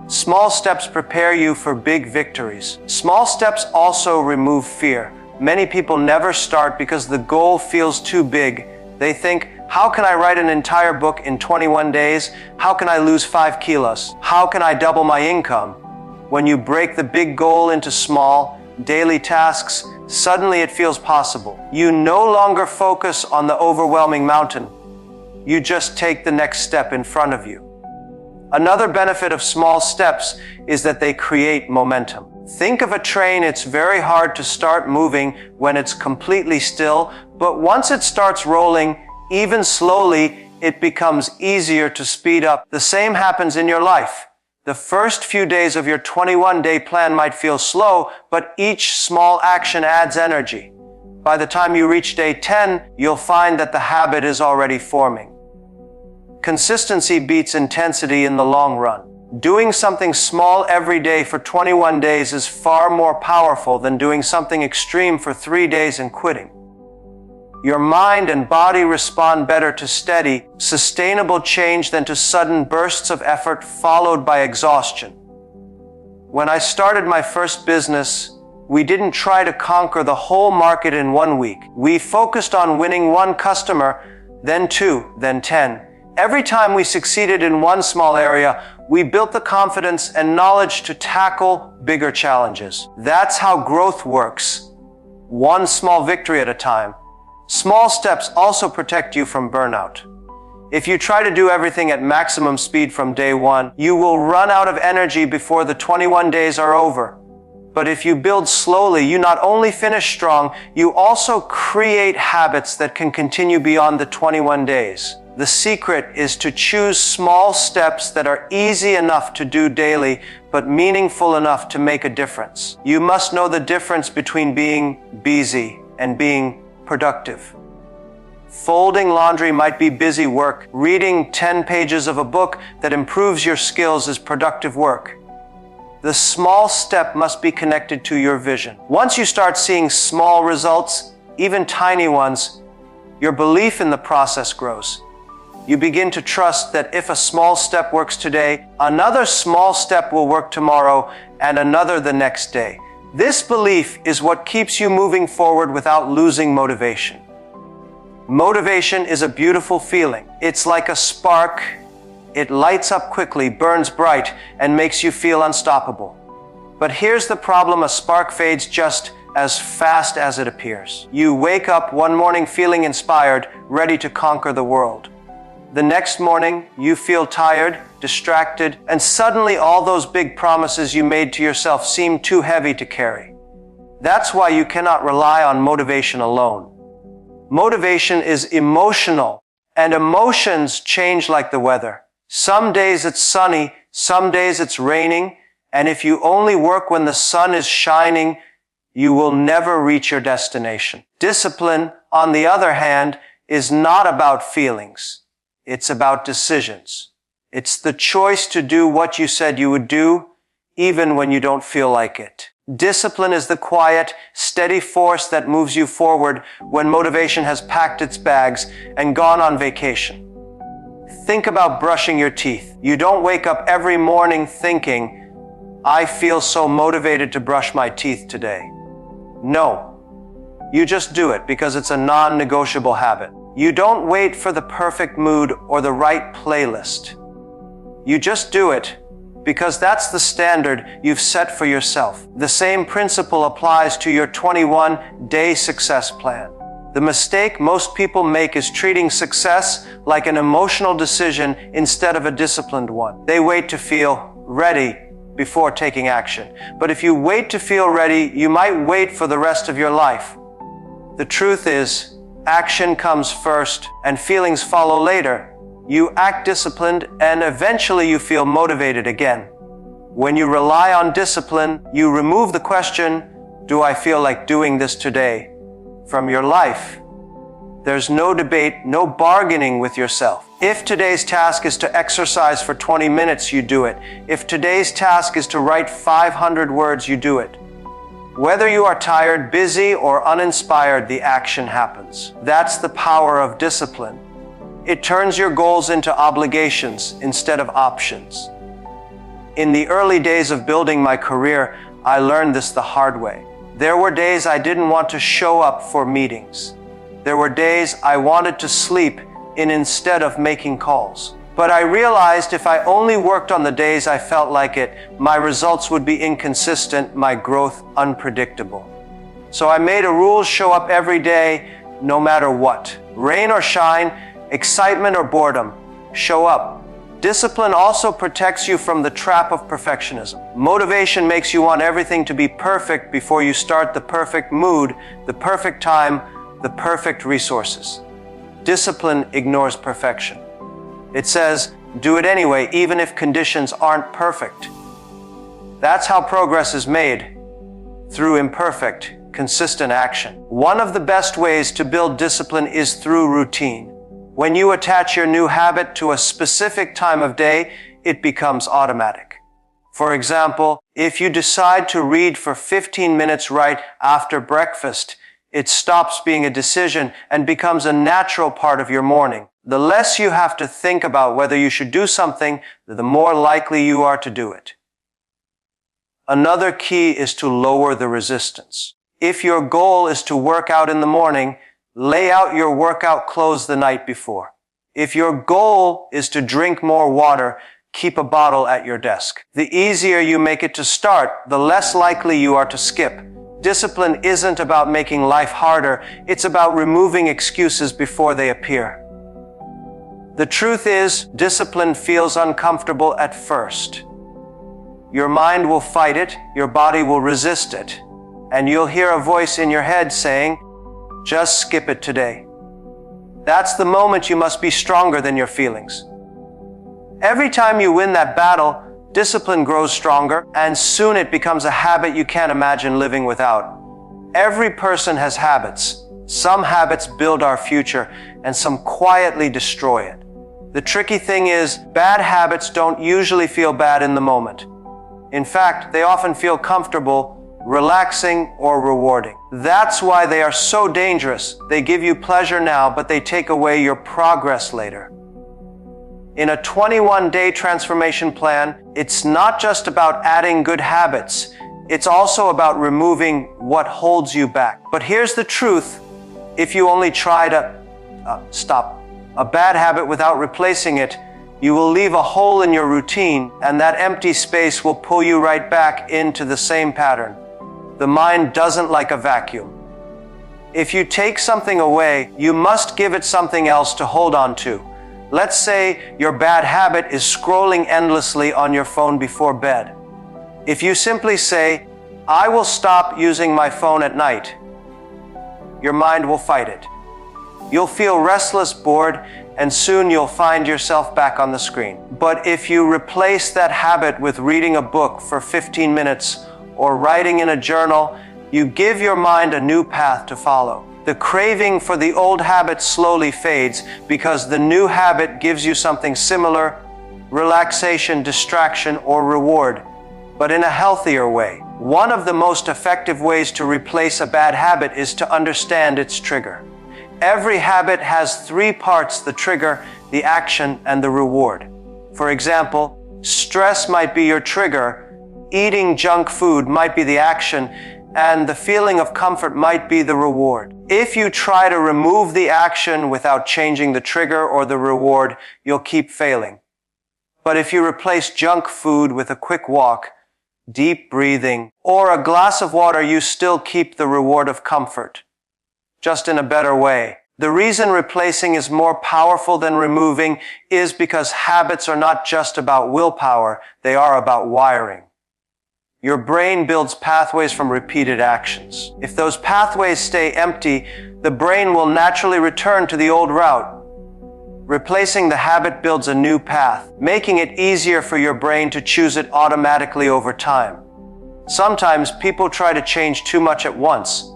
Small steps prepare you for big victories. Small steps also remove fear. Many people never start because the goal feels too big. They think, how can I write an entire book in 21 days? How can I lose 5 kilos? How can I double my income? When you break the big goal into small, daily tasks, suddenly it feels possible. You no longer focus on the overwhelming mountain. You just take the next step in front of you. Another benefit of small steps is that they create momentum. Think of a train. It's very hard to start moving when it's completely still, but once it starts rolling, even slowly, it becomes easier to speed up. The same happens in your life. The first few days of your 21-day plan might feel slow, but each small action adds energy. By the time you reach day 10, you'll find that the habit is already forming. Consistency beats intensity in the long run. Doing something small every day for 21 days is far more powerful than doing something extreme for 3 days and quitting. Your mind and body respond better to steady, sustainable change than to sudden bursts of effort followed by exhaustion. When I started my first business, we didn't try to conquer the whole market in 1 week. We focused on winning 1 customer, then 2, then 10. Every time we succeeded in one small area, we built the confidence and knowledge to tackle bigger challenges. That's how growth works. One small victory at a time. Small steps also protect you from burnout. If you try to do everything at maximum speed from day 1, you will run out of energy before the 21 days are over. But if you build slowly, you not only finish strong, you also create habits that can continue beyond the 21 days. The secret is to choose small steps that are easy enough to do daily, but meaningful enough to make a difference. You must know the difference between being busy and being productive. Folding laundry might be busy work. Reading 10 pages of a book that improves your skills is productive work. The small step must be connected to your vision. Once you start seeing small results, even tiny ones, your belief in the process grows. You begin to trust that if a small step works today, another small step will work tomorrow, and another the next day. This belief is what keeps you moving forward without losing motivation. Motivation is a beautiful feeling. It's like a spark. It lights up quickly, burns bright, and makes you feel unstoppable. But here's the problem: a spark fades just as fast as it appears. You wake up one morning feeling inspired, ready to conquer the world. The next morning, you feel tired, distracted, and suddenly all those big promises you made to yourself seem too heavy to carry. That's why you cannot rely on motivation alone. Motivation is emotional, and emotions change like the weather. Some days it's sunny, some days it's raining, and if you only work when the sun is shining, you will never reach your destination. Discipline, on the other hand, is not about feelings. It's about decisions. It's the choice to do what you said you would do, even when you don't feel like it. Discipline is the quiet, steady force that moves you forward when motivation has packed its bags and gone on vacation. Think about brushing your teeth. You don't wake up every morning thinking, I feel so motivated to brush my teeth today. No. You just do it because it's a non-negotiable habit. You don't wait for the perfect mood or the right playlist. You just do it because that's the standard you've set for yourself. The same principle applies to your 21-day success plan. The mistake most people make is treating success like an emotional decision instead of a disciplined one. They wait to feel ready before taking action. But if you wait to feel ready, you might wait for the rest of your life. The truth is, action comes first and feelings follow later. You act disciplined and eventually you feel motivated again. When you rely on discipline, you remove the question, do I feel like doing this today, from your life. There's no debate, no bargaining with yourself. If today's task is to exercise for 20 minutes, you do it. If today's task is to write 500 words, you do it. Whether you are tired, busy, or uninspired, the action happens. That's the power of discipline. It turns your goals into obligations instead of options. In the early days of building my career, I learned this the hard way. There were days I didn't want to show up for meetings. There were days I wanted to sleep in instead of making calls. But I realized if I only worked on the days I felt like it, my results would be inconsistent, my growth unpredictable. So I made a rule: show up every day, no matter what. Rain or shine, excitement or boredom, show up. Discipline also protects you from the trap of perfectionism. Motivation makes you want everything to be perfect before you start, the perfect mood, the perfect time, the perfect resources. Discipline ignores perfection. It says, do it anyway, even if conditions aren't perfect. That's how progress is made, through imperfect, consistent action. One of the best ways to build discipline is through routine. When you attach your new habit to a specific time of day, it becomes automatic. For example, if you decide to read for 15 minutes right after breakfast, it stops being a decision and becomes a natural part of your morning. The less you have to think about whether you should do something, the more likely you are to do it. Another key is to lower the resistance. If your goal is to work out in the morning, lay out your workout clothes the night before. If your goal is to drink more water, keep a bottle at your desk. The easier you make it to start, the less likely you are to skip. Discipline isn't about making life harder, it's about removing excuses before they appear. The truth is, discipline feels uncomfortable at first. Your mind will fight it, your body will resist it, and you'll hear a voice in your head saying, just skip it today. That's the moment you must be stronger than your feelings. Every time you win that battle, discipline grows stronger, and soon it becomes a habit you can't imagine living without. Every person has habits. Some habits build our future, and some quietly destroy it. The tricky thing is, bad habits don't usually feel bad in the moment. In fact, they often feel comfortable, relaxing, or rewarding. That's why they are so dangerous. They give you pleasure now, but they take away your progress later. In a 21-day transformation plan, it's not just about adding good habits. It's also about removing what holds you back. But here's the truth. If you only try to stop a bad habit without replacing it, you will leave a hole in your routine, and that empty space will pull you right back into the same pattern. The mind doesn't like a vacuum. If you take something away, you must give it something else to hold on to. Let's say your bad habit is scrolling endlessly on your phone before bed. If you simply say, I will stop using my phone at night, your mind will fight it. You'll feel restless, bored, and soon you'll find yourself back on the screen. But if you replace that habit with reading a book for 15 minutes or writing in a journal, you give your mind a new path to follow. The craving for the old habit slowly fades because the new habit gives you something similar: relaxation, distraction, or reward, but in a healthier way. One of the most effective ways to replace a bad habit is to understand its trigger. Every habit has three parts: the trigger, the action, and the reward. For example, stress might be your trigger, eating junk food might be the action, and the feeling of comfort might be the reward. If you try to remove the action without changing the trigger or the reward, you'll keep failing. But if you replace junk food with a quick walk, deep breathing, or a glass of water, you still keep the reward of comfort, just in a better way. The reason replacing is more powerful than removing is because habits are not just about willpower, they are about wiring. Your brain builds pathways from repeated actions. If those pathways stay empty, the brain will naturally return to the old route. Replacing the habit builds a new path, making it easier for your brain to choose it automatically over time. Sometimes people try to change too much at once.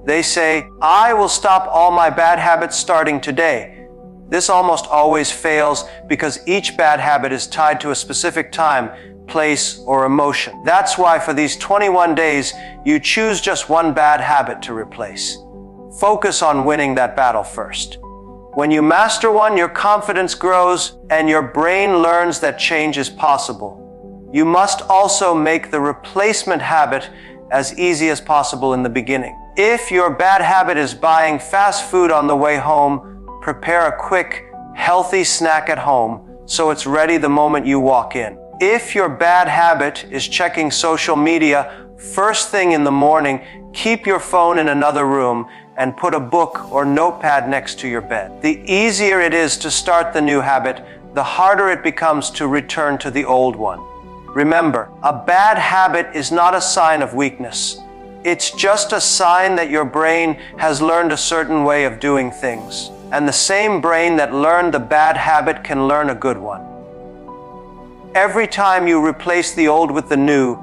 They say, I will stop all my bad habits starting today. This almost always fails because each bad habit is tied to a specific time, place, or emotion. That's why for these 21 days, you choose just one bad habit to replace. Focus on winning that battle first. When you master one, your confidence grows and your brain learns that change is possible. You must also make the replacement habit as easy as possible in the beginning. If your bad habit is buying fast food on the way home, prepare a quick, healthy snack at home so it's ready the moment you walk in. If your bad habit is checking social media first thing in the morning, keep your phone in another room and put a book or notepad next to your bed. The easier it is to start the new habit, the harder it becomes to return to the old one. Remember, a bad habit is not a sign of weakness. It's just a sign that your brain has learned a certain way of doing things. And the same brain that learned the bad habit can learn a good one. Every time you replace the old with the new,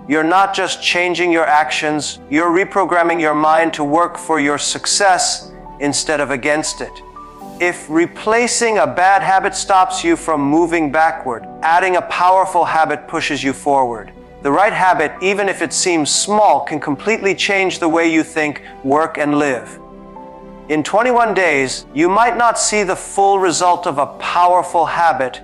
you're not just changing your actions, you're reprogramming your mind to work for your success instead of against it. If replacing a bad habit stops you from moving backward, adding a powerful habit pushes you forward. The right habit, even if it seems small, can completely change the way you think, work, and live. In 21 days, you might not see the full result of a powerful habit,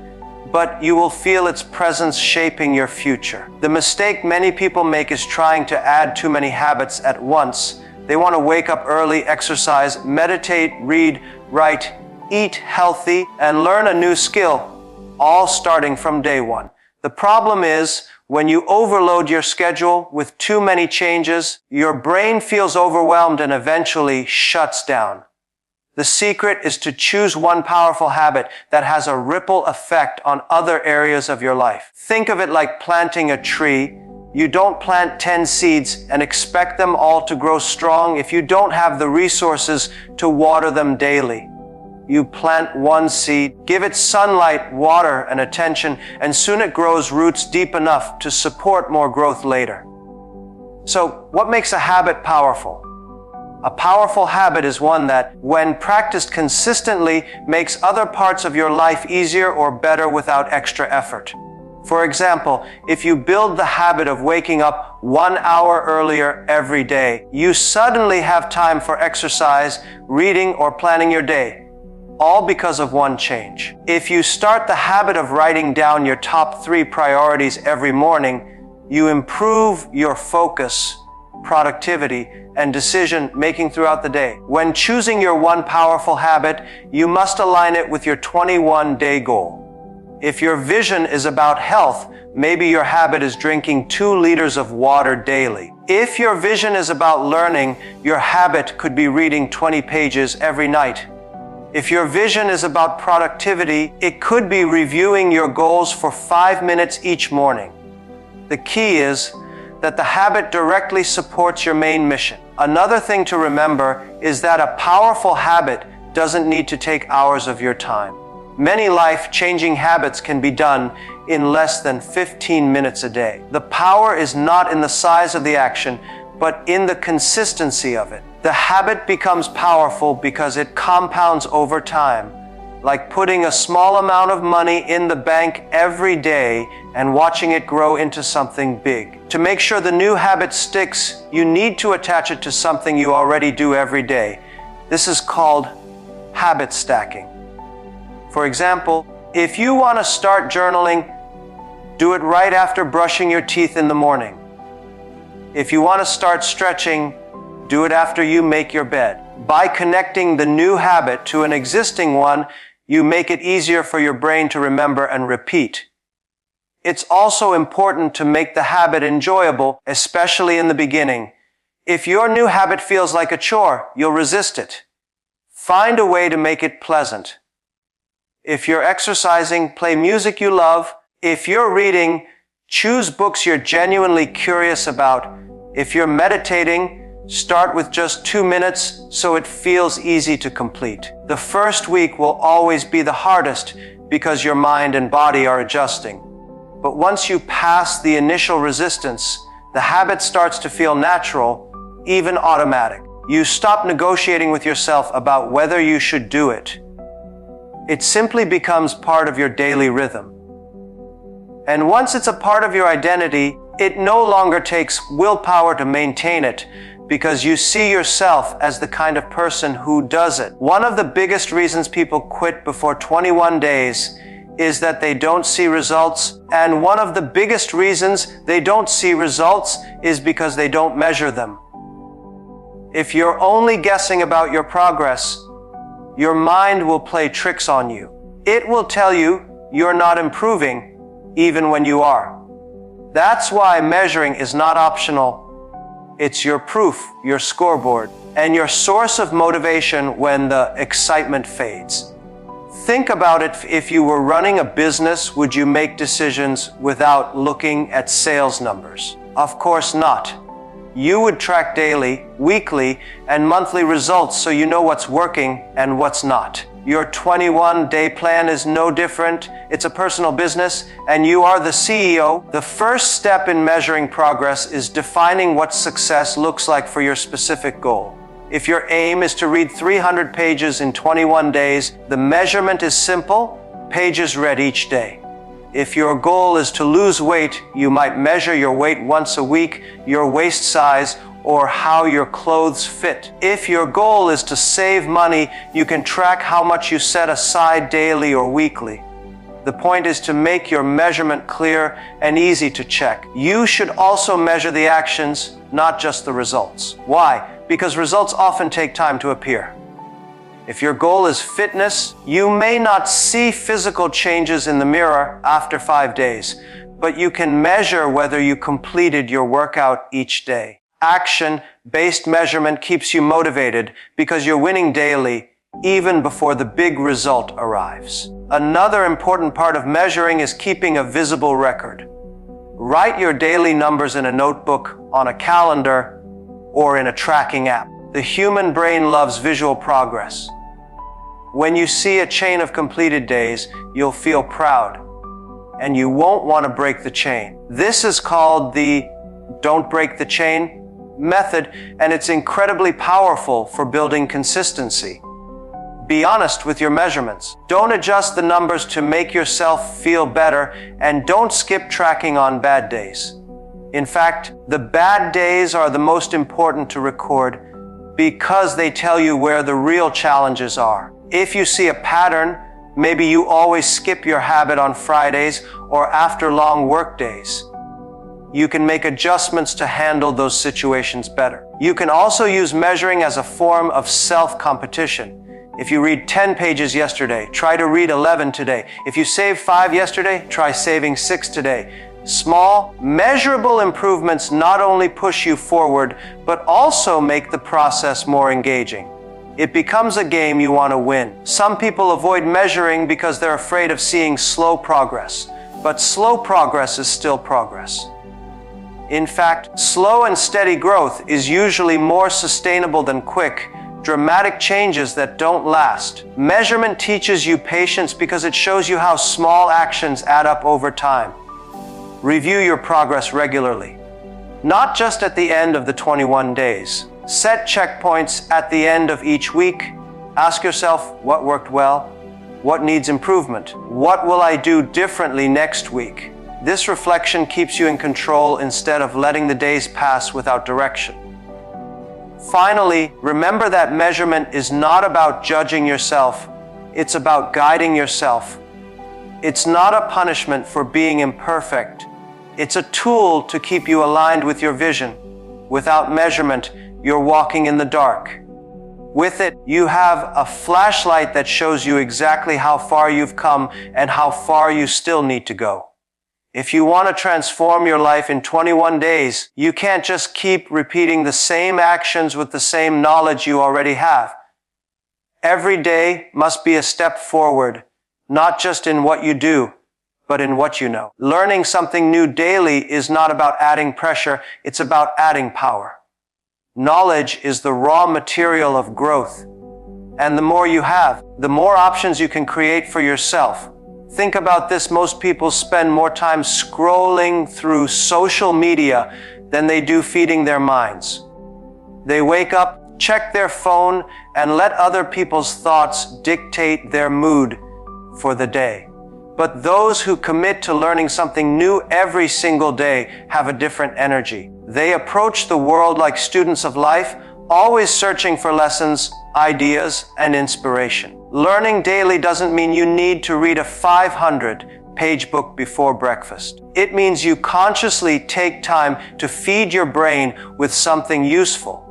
but you will feel its presence shaping your future. The mistake many people make is trying to add too many habits at once. They want to wake up early, exercise, meditate, read, write, eat healthy, and learn a new skill, all starting from day one. The problem is, when you overload your schedule with too many changes, your brain feels overwhelmed and eventually shuts down. The secret is to choose one powerful habit that has a ripple effect on other areas of your life. Think of it like planting a tree. You don't plant 10 seeds and expect them all to grow strong if you don't have the resources to water them daily. You plant one seed, give it sunlight, water, and attention, and soon it grows roots deep enough to support more growth later. So, what makes a habit powerful? A powerful habit is one that, when practiced consistently, makes other parts of your life easier or better without extra effort. For example, if you build the habit of waking up 1 hour earlier every day, you suddenly have time for exercise, reading, or planning your day. All because of one change. If you start the habit of writing down your top 3 priorities every morning, you improve your focus, productivity, and decision making throughout the day. When choosing your one powerful habit, you must align it with your 21-day goal. If your vision is about health, maybe your habit is drinking 2 liters of water daily. If your vision is about learning, your habit could be reading 20 pages every night. If your vision is about productivity, it could be reviewing your goals for 5 minutes each morning. The key is that the habit directly supports your main mission. Another thing to remember is that a powerful habit doesn't need to take hours of your time. Many life-changing habits can be done in less than 15 minutes a day. The power is not in the size of the action, but in the consistency of it. The habit becomes powerful because it compounds over time, like putting a small amount of money in the bank every day and watching it grow into something big. To make sure the new habit sticks, you need to attach it to something you already do every day. This is called habit stacking. For example, if you want to start journaling, do it right after brushing your teeth in the morning. If you want to start stretching, do it after you make your bed. By connecting the new habit to an existing one, you make it easier for your brain to remember and repeat. It's also important to make the habit enjoyable, especially in the beginning. If your new habit feels like a chore, you'll resist it. Find a way to make it pleasant. If you're exercising, play music you love. If you're reading, choose books you're genuinely curious about. If you're meditating, start with just 2 minutes so it feels easy to complete. The first week will always be the hardest because your mind and body are adjusting. But once you pass the initial resistance, the habit starts to feel natural, even automatic. You stop negotiating with yourself about whether you should do it. It simply becomes part of your daily rhythm. And once it's a part of your identity, it no longer takes willpower to maintain it, because you see yourself as the kind of person who does it. One of the biggest reasons people quit before 21 days is that they don't see results. And one of the biggest reasons they don't see results is because they don't measure them. If you're only guessing about your progress, your mind will play tricks on you. It will tell you you're not improving, even when you are. That's why measuring is not optional. It's your proof, your scoreboard, and your source of motivation when the excitement fades. Think about it. If you were running a business, would you make decisions without looking at sales numbers? Of course not. You would track daily, weekly, and monthly results so you know what's working and what's not. Your 21-day plan is no different. It's a personal business, and you are the CEO. The first step in measuring progress is defining what success looks like for your specific goal. If your aim is to read 300 pages in 21 days, the measurement is simple: pages read each day. If your goal is to lose weight, you might measure your weight once a week, your waist size, or how your clothes fit. If your goal is to save money, you can track how much you set aside daily or weekly. The point is to make your measurement clear and easy to check. You should also measure the actions, not just the results. Why? Because results often take time to appear. If your goal is fitness, you may not see physical changes in the mirror after 5 days, but you can measure whether you completed your workout each day. Action-based measurement keeps you motivated because you're winning daily, even before the big result arrives. Another important part of measuring is keeping a visible record. Write your daily numbers in a notebook, on a calendar, or in a tracking app. The human brain loves visual progress. When you see a chain of completed days, you'll feel proud, and you won't want to break the chain. This is called the don't break the chain method, and it's incredibly powerful for building consistency. Be honest with your measurements. Don't adjust the numbers to make yourself feel better, and don't skip tracking on bad days. In fact, the bad days are the most important to record because they tell you where the real challenges are. If you see a pattern, maybe you always skip your habit on Fridays or after long work days. You can make adjustments to handle those situations better. You can also use measuring as a form of self-competition. If you read 10 pages yesterday, try to read 11 today. If you saved 5 yesterday, try saving 6 today. Small, measurable improvements not only push you forward, but also make the process more engaging. It becomes a game you want to win. Some people avoid measuring because they're afraid of seeing slow progress. But slow progress is still progress. In fact, slow and steady growth is usually more sustainable than quick, dramatic changes that don't last. Measurement teaches you patience because it shows you how small actions add up over time. Review your progress regularly, not just at the end of the 21 days. Set checkpoints at the end of each week. Ask yourself, what worked well? What needs improvement? What will I do differently next week? This reflection keeps you in control instead of letting the days pass without direction. Finally, remember that measurement is not about judging yourself. It's about guiding yourself. It's not a punishment for being imperfect. It's a tool to keep you aligned with your vision. Without measurement, you're walking in the dark. With it, you have a flashlight that shows you exactly how far you've come and how far you still need to go. If you want to transform your life in 21 days, you can't just keep repeating the same actions with the same knowledge you already have. Every day must be a step forward, not just in what you do, but in what you know. Learning something new daily is not about adding pressure, it's about adding power. Knowledge is the raw material of growth, and the more you have, the more options you can create for yourself. Think about this: most people spend more time scrolling through social media than they do feeding their minds. They wake up, check their phone, and let other people's thoughts dictate their mood for the day. But those who commit to learning something new every single day have a different energy. They approach the world like students of life, always searching for lessons, ideas, and inspiration. Learning daily doesn't mean you need to read a 500-page book before breakfast. It means you consciously take time to feed your brain with something useful,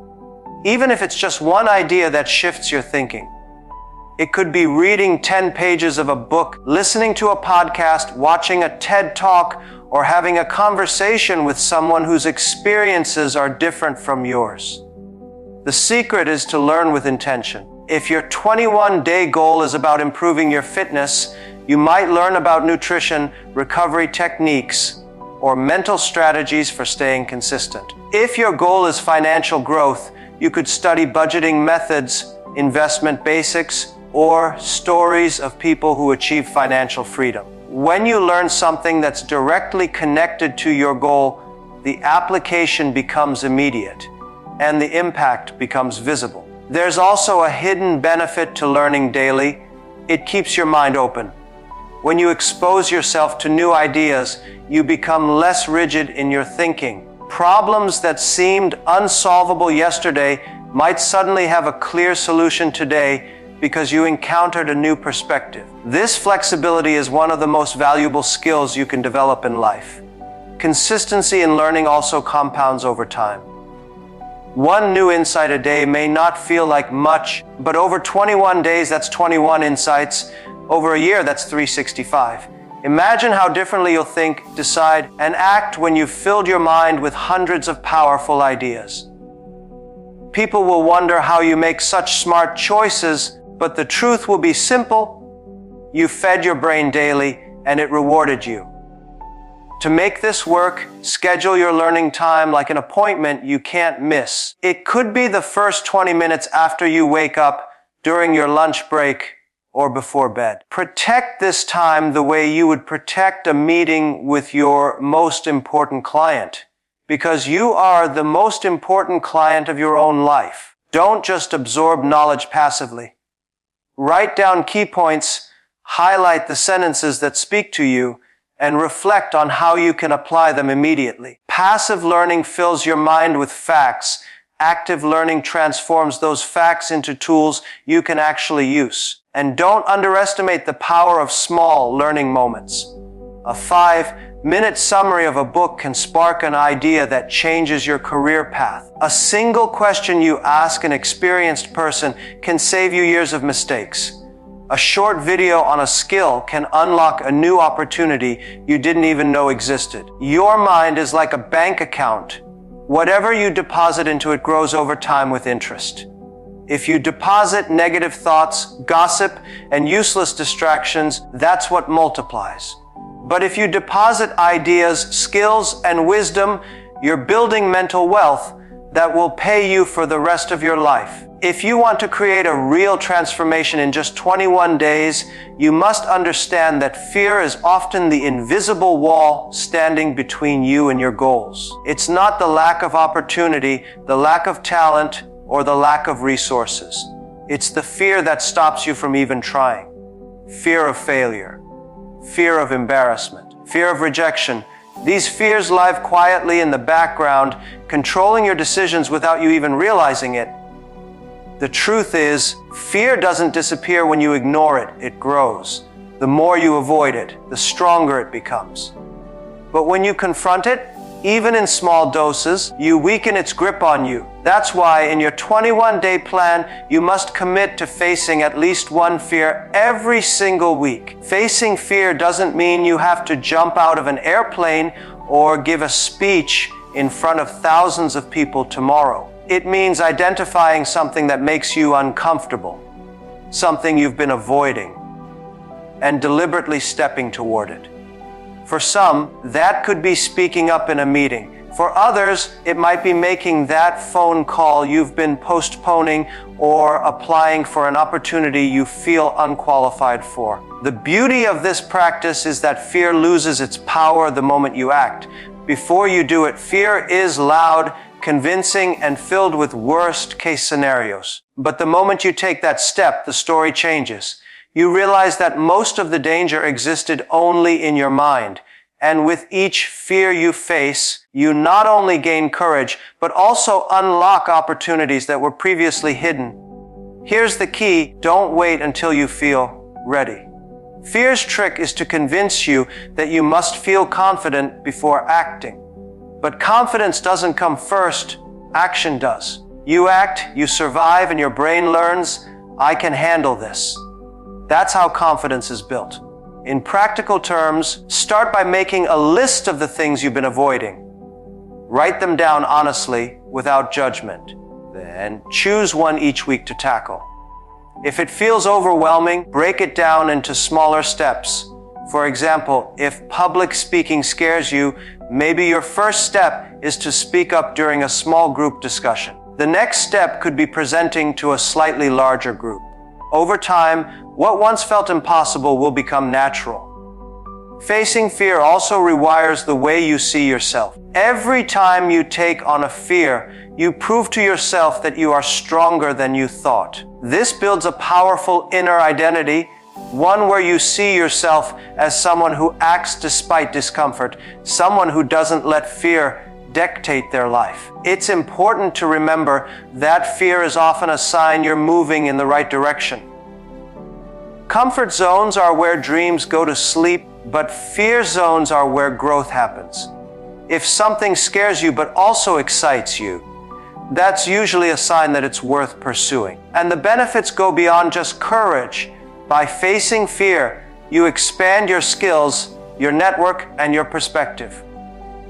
even if it's just one idea that shifts your thinking. It could be reading 10 pages of a book, listening to a podcast, watching a TED Talk, or having a conversation with someone whose experiences are different from yours. The secret is to learn with intention. If your 21-day goal is about improving your fitness, you might learn about nutrition, recovery techniques, or mental strategies for staying consistent. If your goal is financial growth, you could study budgeting methods, investment basics, or stories of people who achieve financial freedom. When you learn something that's directly connected to your goal, the application becomes immediate and the impact becomes visible. There's also a hidden benefit to learning daily. It keeps your mind open. When you expose yourself to new ideas, you become less rigid in your thinking. Problems that seemed unsolvable yesterday might suddenly have a clear solution today because you encountered a new perspective. This flexibility is one of the most valuable skills you can develop in life. Consistency in learning also compounds over time. One new insight a day may not feel like much, but over 21 days, that's 21 insights. Over a year, that's 365. Imagine how differently you'll think, decide, and act when you've filled your mind with hundreds of powerful ideas. People will wonder how you make such smart choices, but the truth will be simple. You fed your brain daily, and it rewarded you. To make this work, schedule your learning time like an appointment you can't miss. It could be the first 20 minutes after you wake up, during your lunch break, or before bed. Protect this time the way you would protect a meeting with your most important client, because you are the most important client of your own life. Don't just absorb knowledge passively. Write down key points, highlight the sentences that speak to you, and reflect on how you can apply them immediately. Passive learning fills your mind with facts. Active learning transforms those facts into tools you can actually use. And don't underestimate the power of small learning moments. A 5-minute summary of a book can spark an idea that changes your career path. A single question you ask an experienced person can save you years of mistakes. A short video on a skill can unlock a new opportunity you didn't even know existed. Your mind is like a bank account. Whatever you deposit into it grows over time with interest. If you deposit negative thoughts, gossip, and useless distractions, that's what multiplies. But if you deposit ideas, skills, and wisdom, you're building mental wealth that will pay you for the rest of your life. If you want to create a real transformation in just 21 days, you must understand that fear is often the invisible wall standing between you and your goals. It's not the lack of opportunity, the lack of talent, or the lack of resources. It's the fear that stops you from even trying. Fear of failure, fear of embarrassment, fear of rejection. These fears lie quietly in the background, controlling your decisions without you even realizing it. The truth is, fear doesn't disappear when you ignore it, it grows. The more you avoid it, the stronger it becomes. But when you confront it, even in small doses, you weaken its grip on you. That's why in your 21-day plan, you must commit to facing at least one fear every single week. Facing fear doesn't mean you have to jump out of an airplane or give a speech in front of thousands of people tomorrow. It means identifying something that makes you uncomfortable, something you've been avoiding, and deliberately stepping toward it. For some, that could be speaking up in a meeting. For others, it might be making that phone call you've been postponing or applying for an opportunity you feel unqualified for. The beauty of this practice is that fear loses its power the moment you act. Before you do it, fear is loud, convincing, and filled with worst-case scenarios. But the moment you take that step, the story changes. You realize that most of the danger existed only in your mind. And with each fear you face, you not only gain courage, but also unlock opportunities that were previously hidden. Here's the key: don't wait until you feel ready. Fear's trick is to convince you that you must feel confident before acting. But confidence doesn't come first, action does. You act, you survive, and your brain learns, I can handle this. That's how confidence is built. In practical terms, start by making a list of the things you've been avoiding. Write them down honestly, without judgment. Then choose one each week to tackle. If it feels overwhelming, break it down into smaller steps. For example, if public speaking scares you, maybe your first step is to speak up during a small group discussion. The next step could be presenting to a slightly larger group. Over time, what once felt impossible will become natural. Facing fear also rewires the way you see yourself. Every time you take on a fear, you prove to yourself that you are stronger than you thought. This builds a powerful inner identity, one where you see yourself as someone who acts despite discomfort, someone who doesn't let fear dictate their life. It's important to remember that fear is often a sign you're moving in the right direction. Comfort zones are where dreams go to sleep, but fear zones are where growth happens. If something scares you but also excites you, that's usually a sign that it's worth pursuing. And the benefits go beyond just courage. By facing fear, you expand your skills, your network, and your perspective.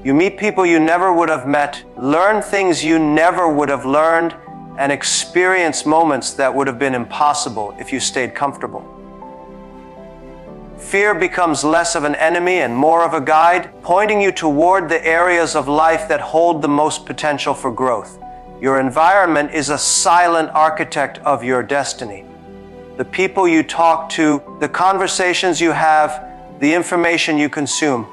You meet people you never would have met, learn things you never would have learned, and experience moments that would have been impossible if you stayed comfortable. Fear becomes less of an enemy and more of a guide, pointing you toward the areas of life that hold the most potential for growth. Your environment is a silent architect of your destiny. The people you talk to, the conversations you have, the information you consume,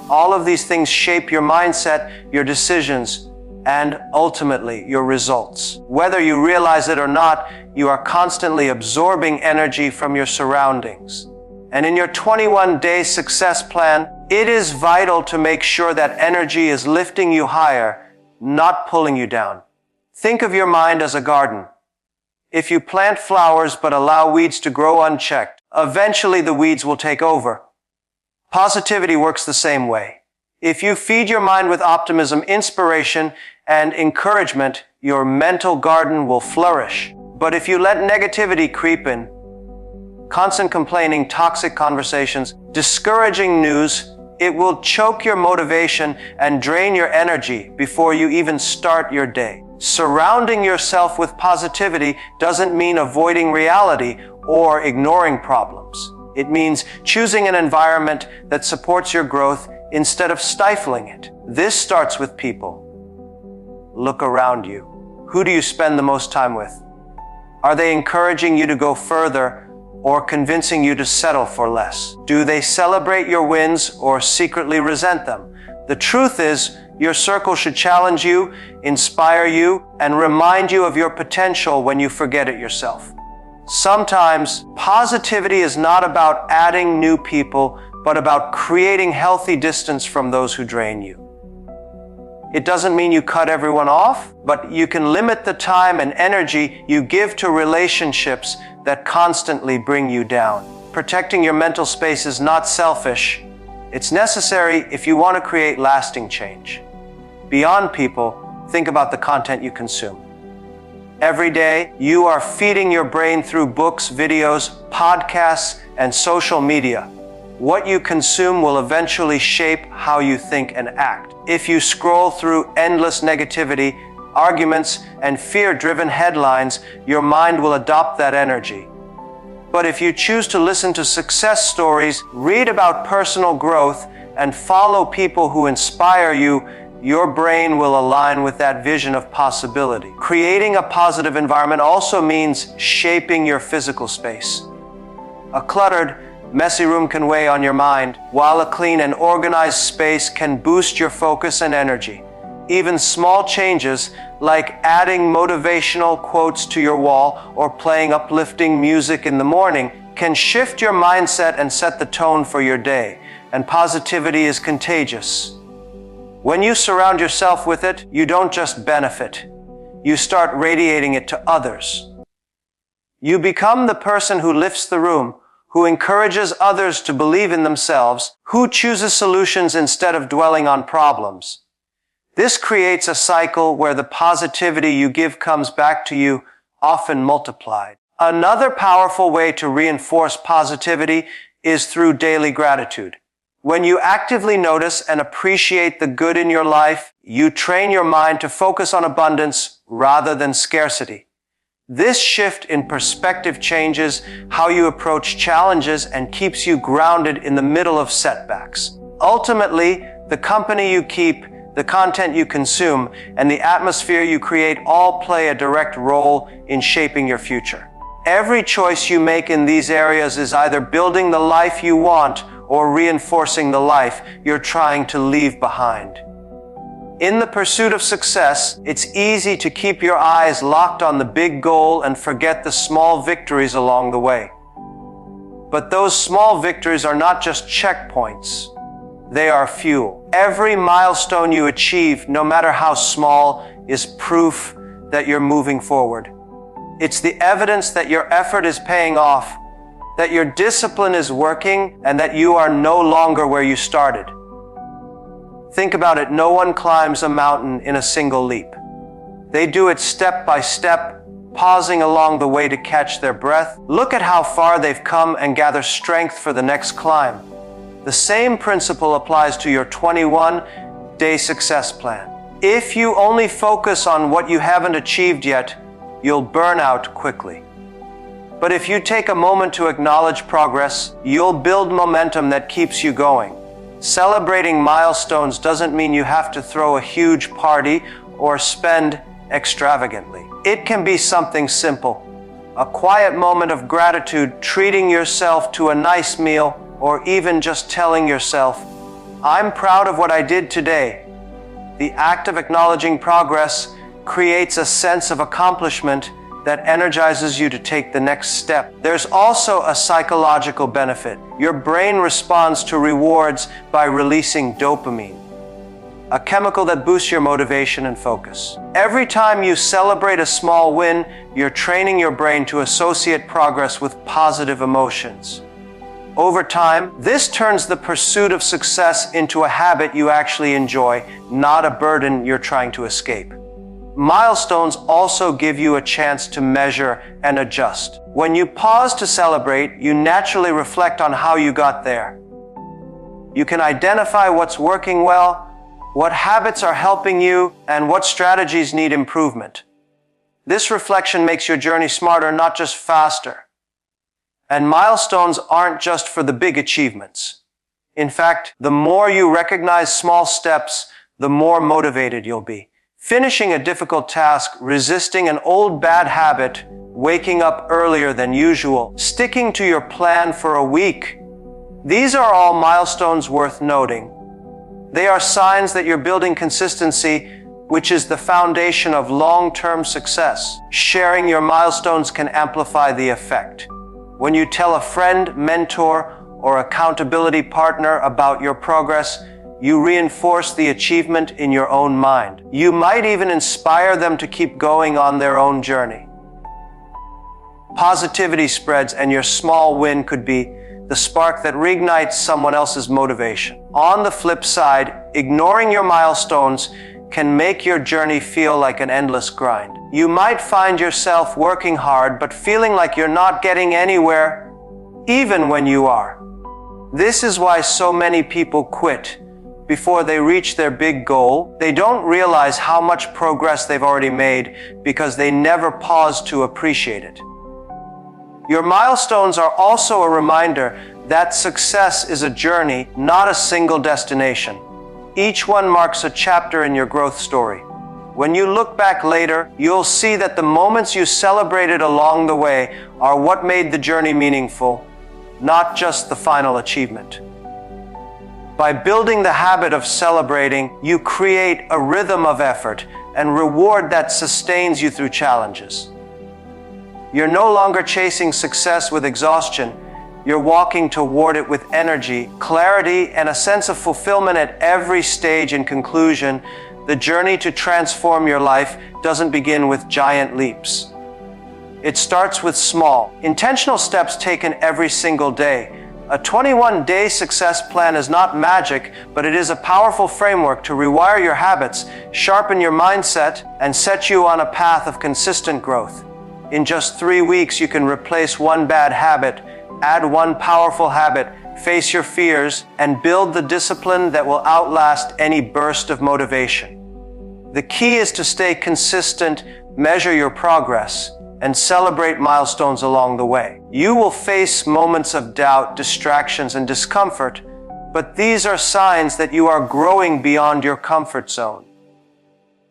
all of these things shape your mindset, your decisions, and ultimately your results. Whether you realize it or not, you are constantly absorbing energy from your surroundings. And in your 21-day success plan, it is vital to make sure that energy is lifting you higher, not pulling you down. Think of your mind as a garden. If you plant flowers but allow weeds to grow unchecked, eventually the weeds will take over. Positivity works the same way. If you feed your mind with optimism, inspiration, and encouragement, your mental garden will flourish. But if you let negativity creep in, constant complaining, toxic conversations, discouraging news, it will choke your motivation and drain your energy before you even start your day. Surrounding yourself with positivity doesn't mean avoiding reality or ignoring problems. It means choosing an environment that supports your growth instead of stifling it. This starts with people. Look around you. Who do you spend the most time with? Are they encouraging you to go further or convincing you to settle for less? Do they celebrate your wins or secretly resent them? The truth is, your circle should challenge you, inspire you, and remind you of your potential when you forget it yourself. Sometimes, positivity is not about adding new people, but about creating healthy distance from those who drain you. It doesn't mean you cut everyone off, but you can limit the time and energy you give to relationships that constantly bring you down. Protecting your mental space is not selfish. It's necessary if you want to create lasting change. Beyond people, think about the content you consume. Every day, you are feeding your brain through books, videos, podcasts, and social media. What you consume will eventually shape how you think and act. If you scroll through endless negativity, arguments, and fear-driven headlines, your mind will adopt that energy. But if you choose to listen to success stories, read about personal growth, and follow people who inspire you, your brain will align with that vision of possibility. Creating a positive environment also means shaping your physical space. A cluttered, messy room can weigh on your mind, while a clean and organized space can boost your focus and energy. Even small changes like adding motivational quotes to your wall or playing uplifting music in the morning can shift your mindset and set the tone for your day. And positivity is contagious. When you surround yourself with it, you don't just benefit. You start radiating it to others. You become the person who lifts the room, who encourages others to believe in themselves, who chooses solutions instead of dwelling on problems. This creates a cycle where the positivity you give comes back to you, often multiplied. Another powerful way to reinforce positivity is through daily gratitude. When you actively notice and appreciate the good in your life, you train your mind to focus on abundance rather than scarcity. This shift in perspective changes how you approach challenges and keeps you grounded in the middle of setbacks. Ultimately, the company you keep, the content you consume, and the atmosphere you create all play a direct role in shaping your future. Every choice you make in these areas is either building the life you want or reinforcing the life you're trying to leave behind. In the pursuit of success, it's easy to keep your eyes locked on the big goal and forget the small victories along the way. But those small victories are not just checkpoints. They are fuel. Every milestone you achieve, no matter how small, is proof that you're moving forward. It's the evidence that your effort is paying off, that your discipline is working, and that you are no longer where you started. Think about it. No one climbs a mountain in a single leap. They do it step by step, pausing along the way to catch their breath. Look at how far they've come and gather strength for the next climb. The same principle applies to your 21-day success plan. If you only focus on what you haven't achieved yet, you'll burn out quickly. But if you take a moment to acknowledge progress, you'll build momentum that keeps you going. Celebrating milestones doesn't mean you have to throw a huge party or spend extravagantly. It can be something simple. A quiet moment of gratitude, treating yourself to a nice meal, or even just telling yourself, "I'm proud of what I did today." The act of acknowledging progress creates a sense of accomplishment that energizes you to take the next step. There's also a psychological benefit. Your brain responds to rewards by releasing dopamine, a chemical that boosts your motivation and focus. Every time you celebrate a small win, you're training your brain to associate progress with positive emotions. Over time, this turns the pursuit of success into a habit you actually enjoy, not a burden you're trying to escape. Milestones also give you a chance to measure and adjust. When you pause to celebrate, you naturally reflect on how you got there. You can identify what's working well, what habits are helping you, and what strategies need improvement. This reflection makes your journey smarter, not just faster. And milestones aren't just for the big achievements. In fact, the more you recognize small steps, the more motivated you'll be. Finishing a difficult task, resisting an old bad habit, waking up earlier than usual, sticking to your plan for a week. These are all milestones worth noting. They are signs that you're building consistency, which is the foundation of long-term success. Sharing your milestones can amplify the effect. When you tell a friend, mentor, or accountability partner about your progress, you reinforce the achievement in your own mind. You might even inspire them to keep going on their own journey. Positivity spreads, and your small win could be the spark that reignites someone else's motivation. On the flip side, ignoring your milestones can make your journey feel like an endless grind. You might find yourself working hard but feeling like you're not getting anywhere, even when you are. This is why so many people quit before they reach their big goal. They don't realize how much progress they've already made because they never pause to appreciate it. Your milestones are also a reminder that success is a journey, not a single destination. Each one marks a chapter in your growth story. When you look back later, you'll see that the moments you celebrated along the way are what made the journey meaningful, not just the final achievement. By building the habit of celebrating, you create a rhythm of effort and reward that sustains you through challenges. You're no longer chasing success with exhaustion. You're walking toward it with energy, clarity, and a sense of fulfillment at every stage and conclusion. The journey to transform your life doesn't begin with giant leaps. It starts with small, intentional steps taken every single day. A 21-day success plan is not magic, but it is a powerful framework to rewire your habits, sharpen your mindset, and set you on a path of consistent growth. In just 3 weeks, you can replace one bad habit, add one powerful habit, face your fears, and build the discipline that will outlast any burst of motivation. The key is to stay consistent, measure your progress, and celebrate milestones along the way. You will face moments of doubt, distractions, and discomfort, but these are signs that you are growing beyond your comfort zone.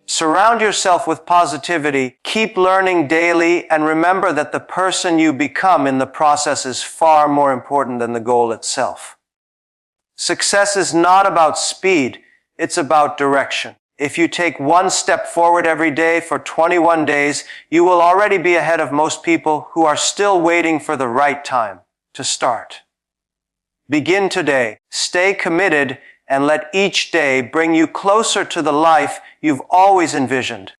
Surround yourself with positivity, keep learning daily, and remember that the person you become in the process is far more important than the goal itself. Success is not about speed, it's about direction. If you take one step forward every day for 21 days, you will already be ahead of most people who are still waiting for the right time to start. Begin today, stay committed, and let each day bring you closer to the life you've always envisioned.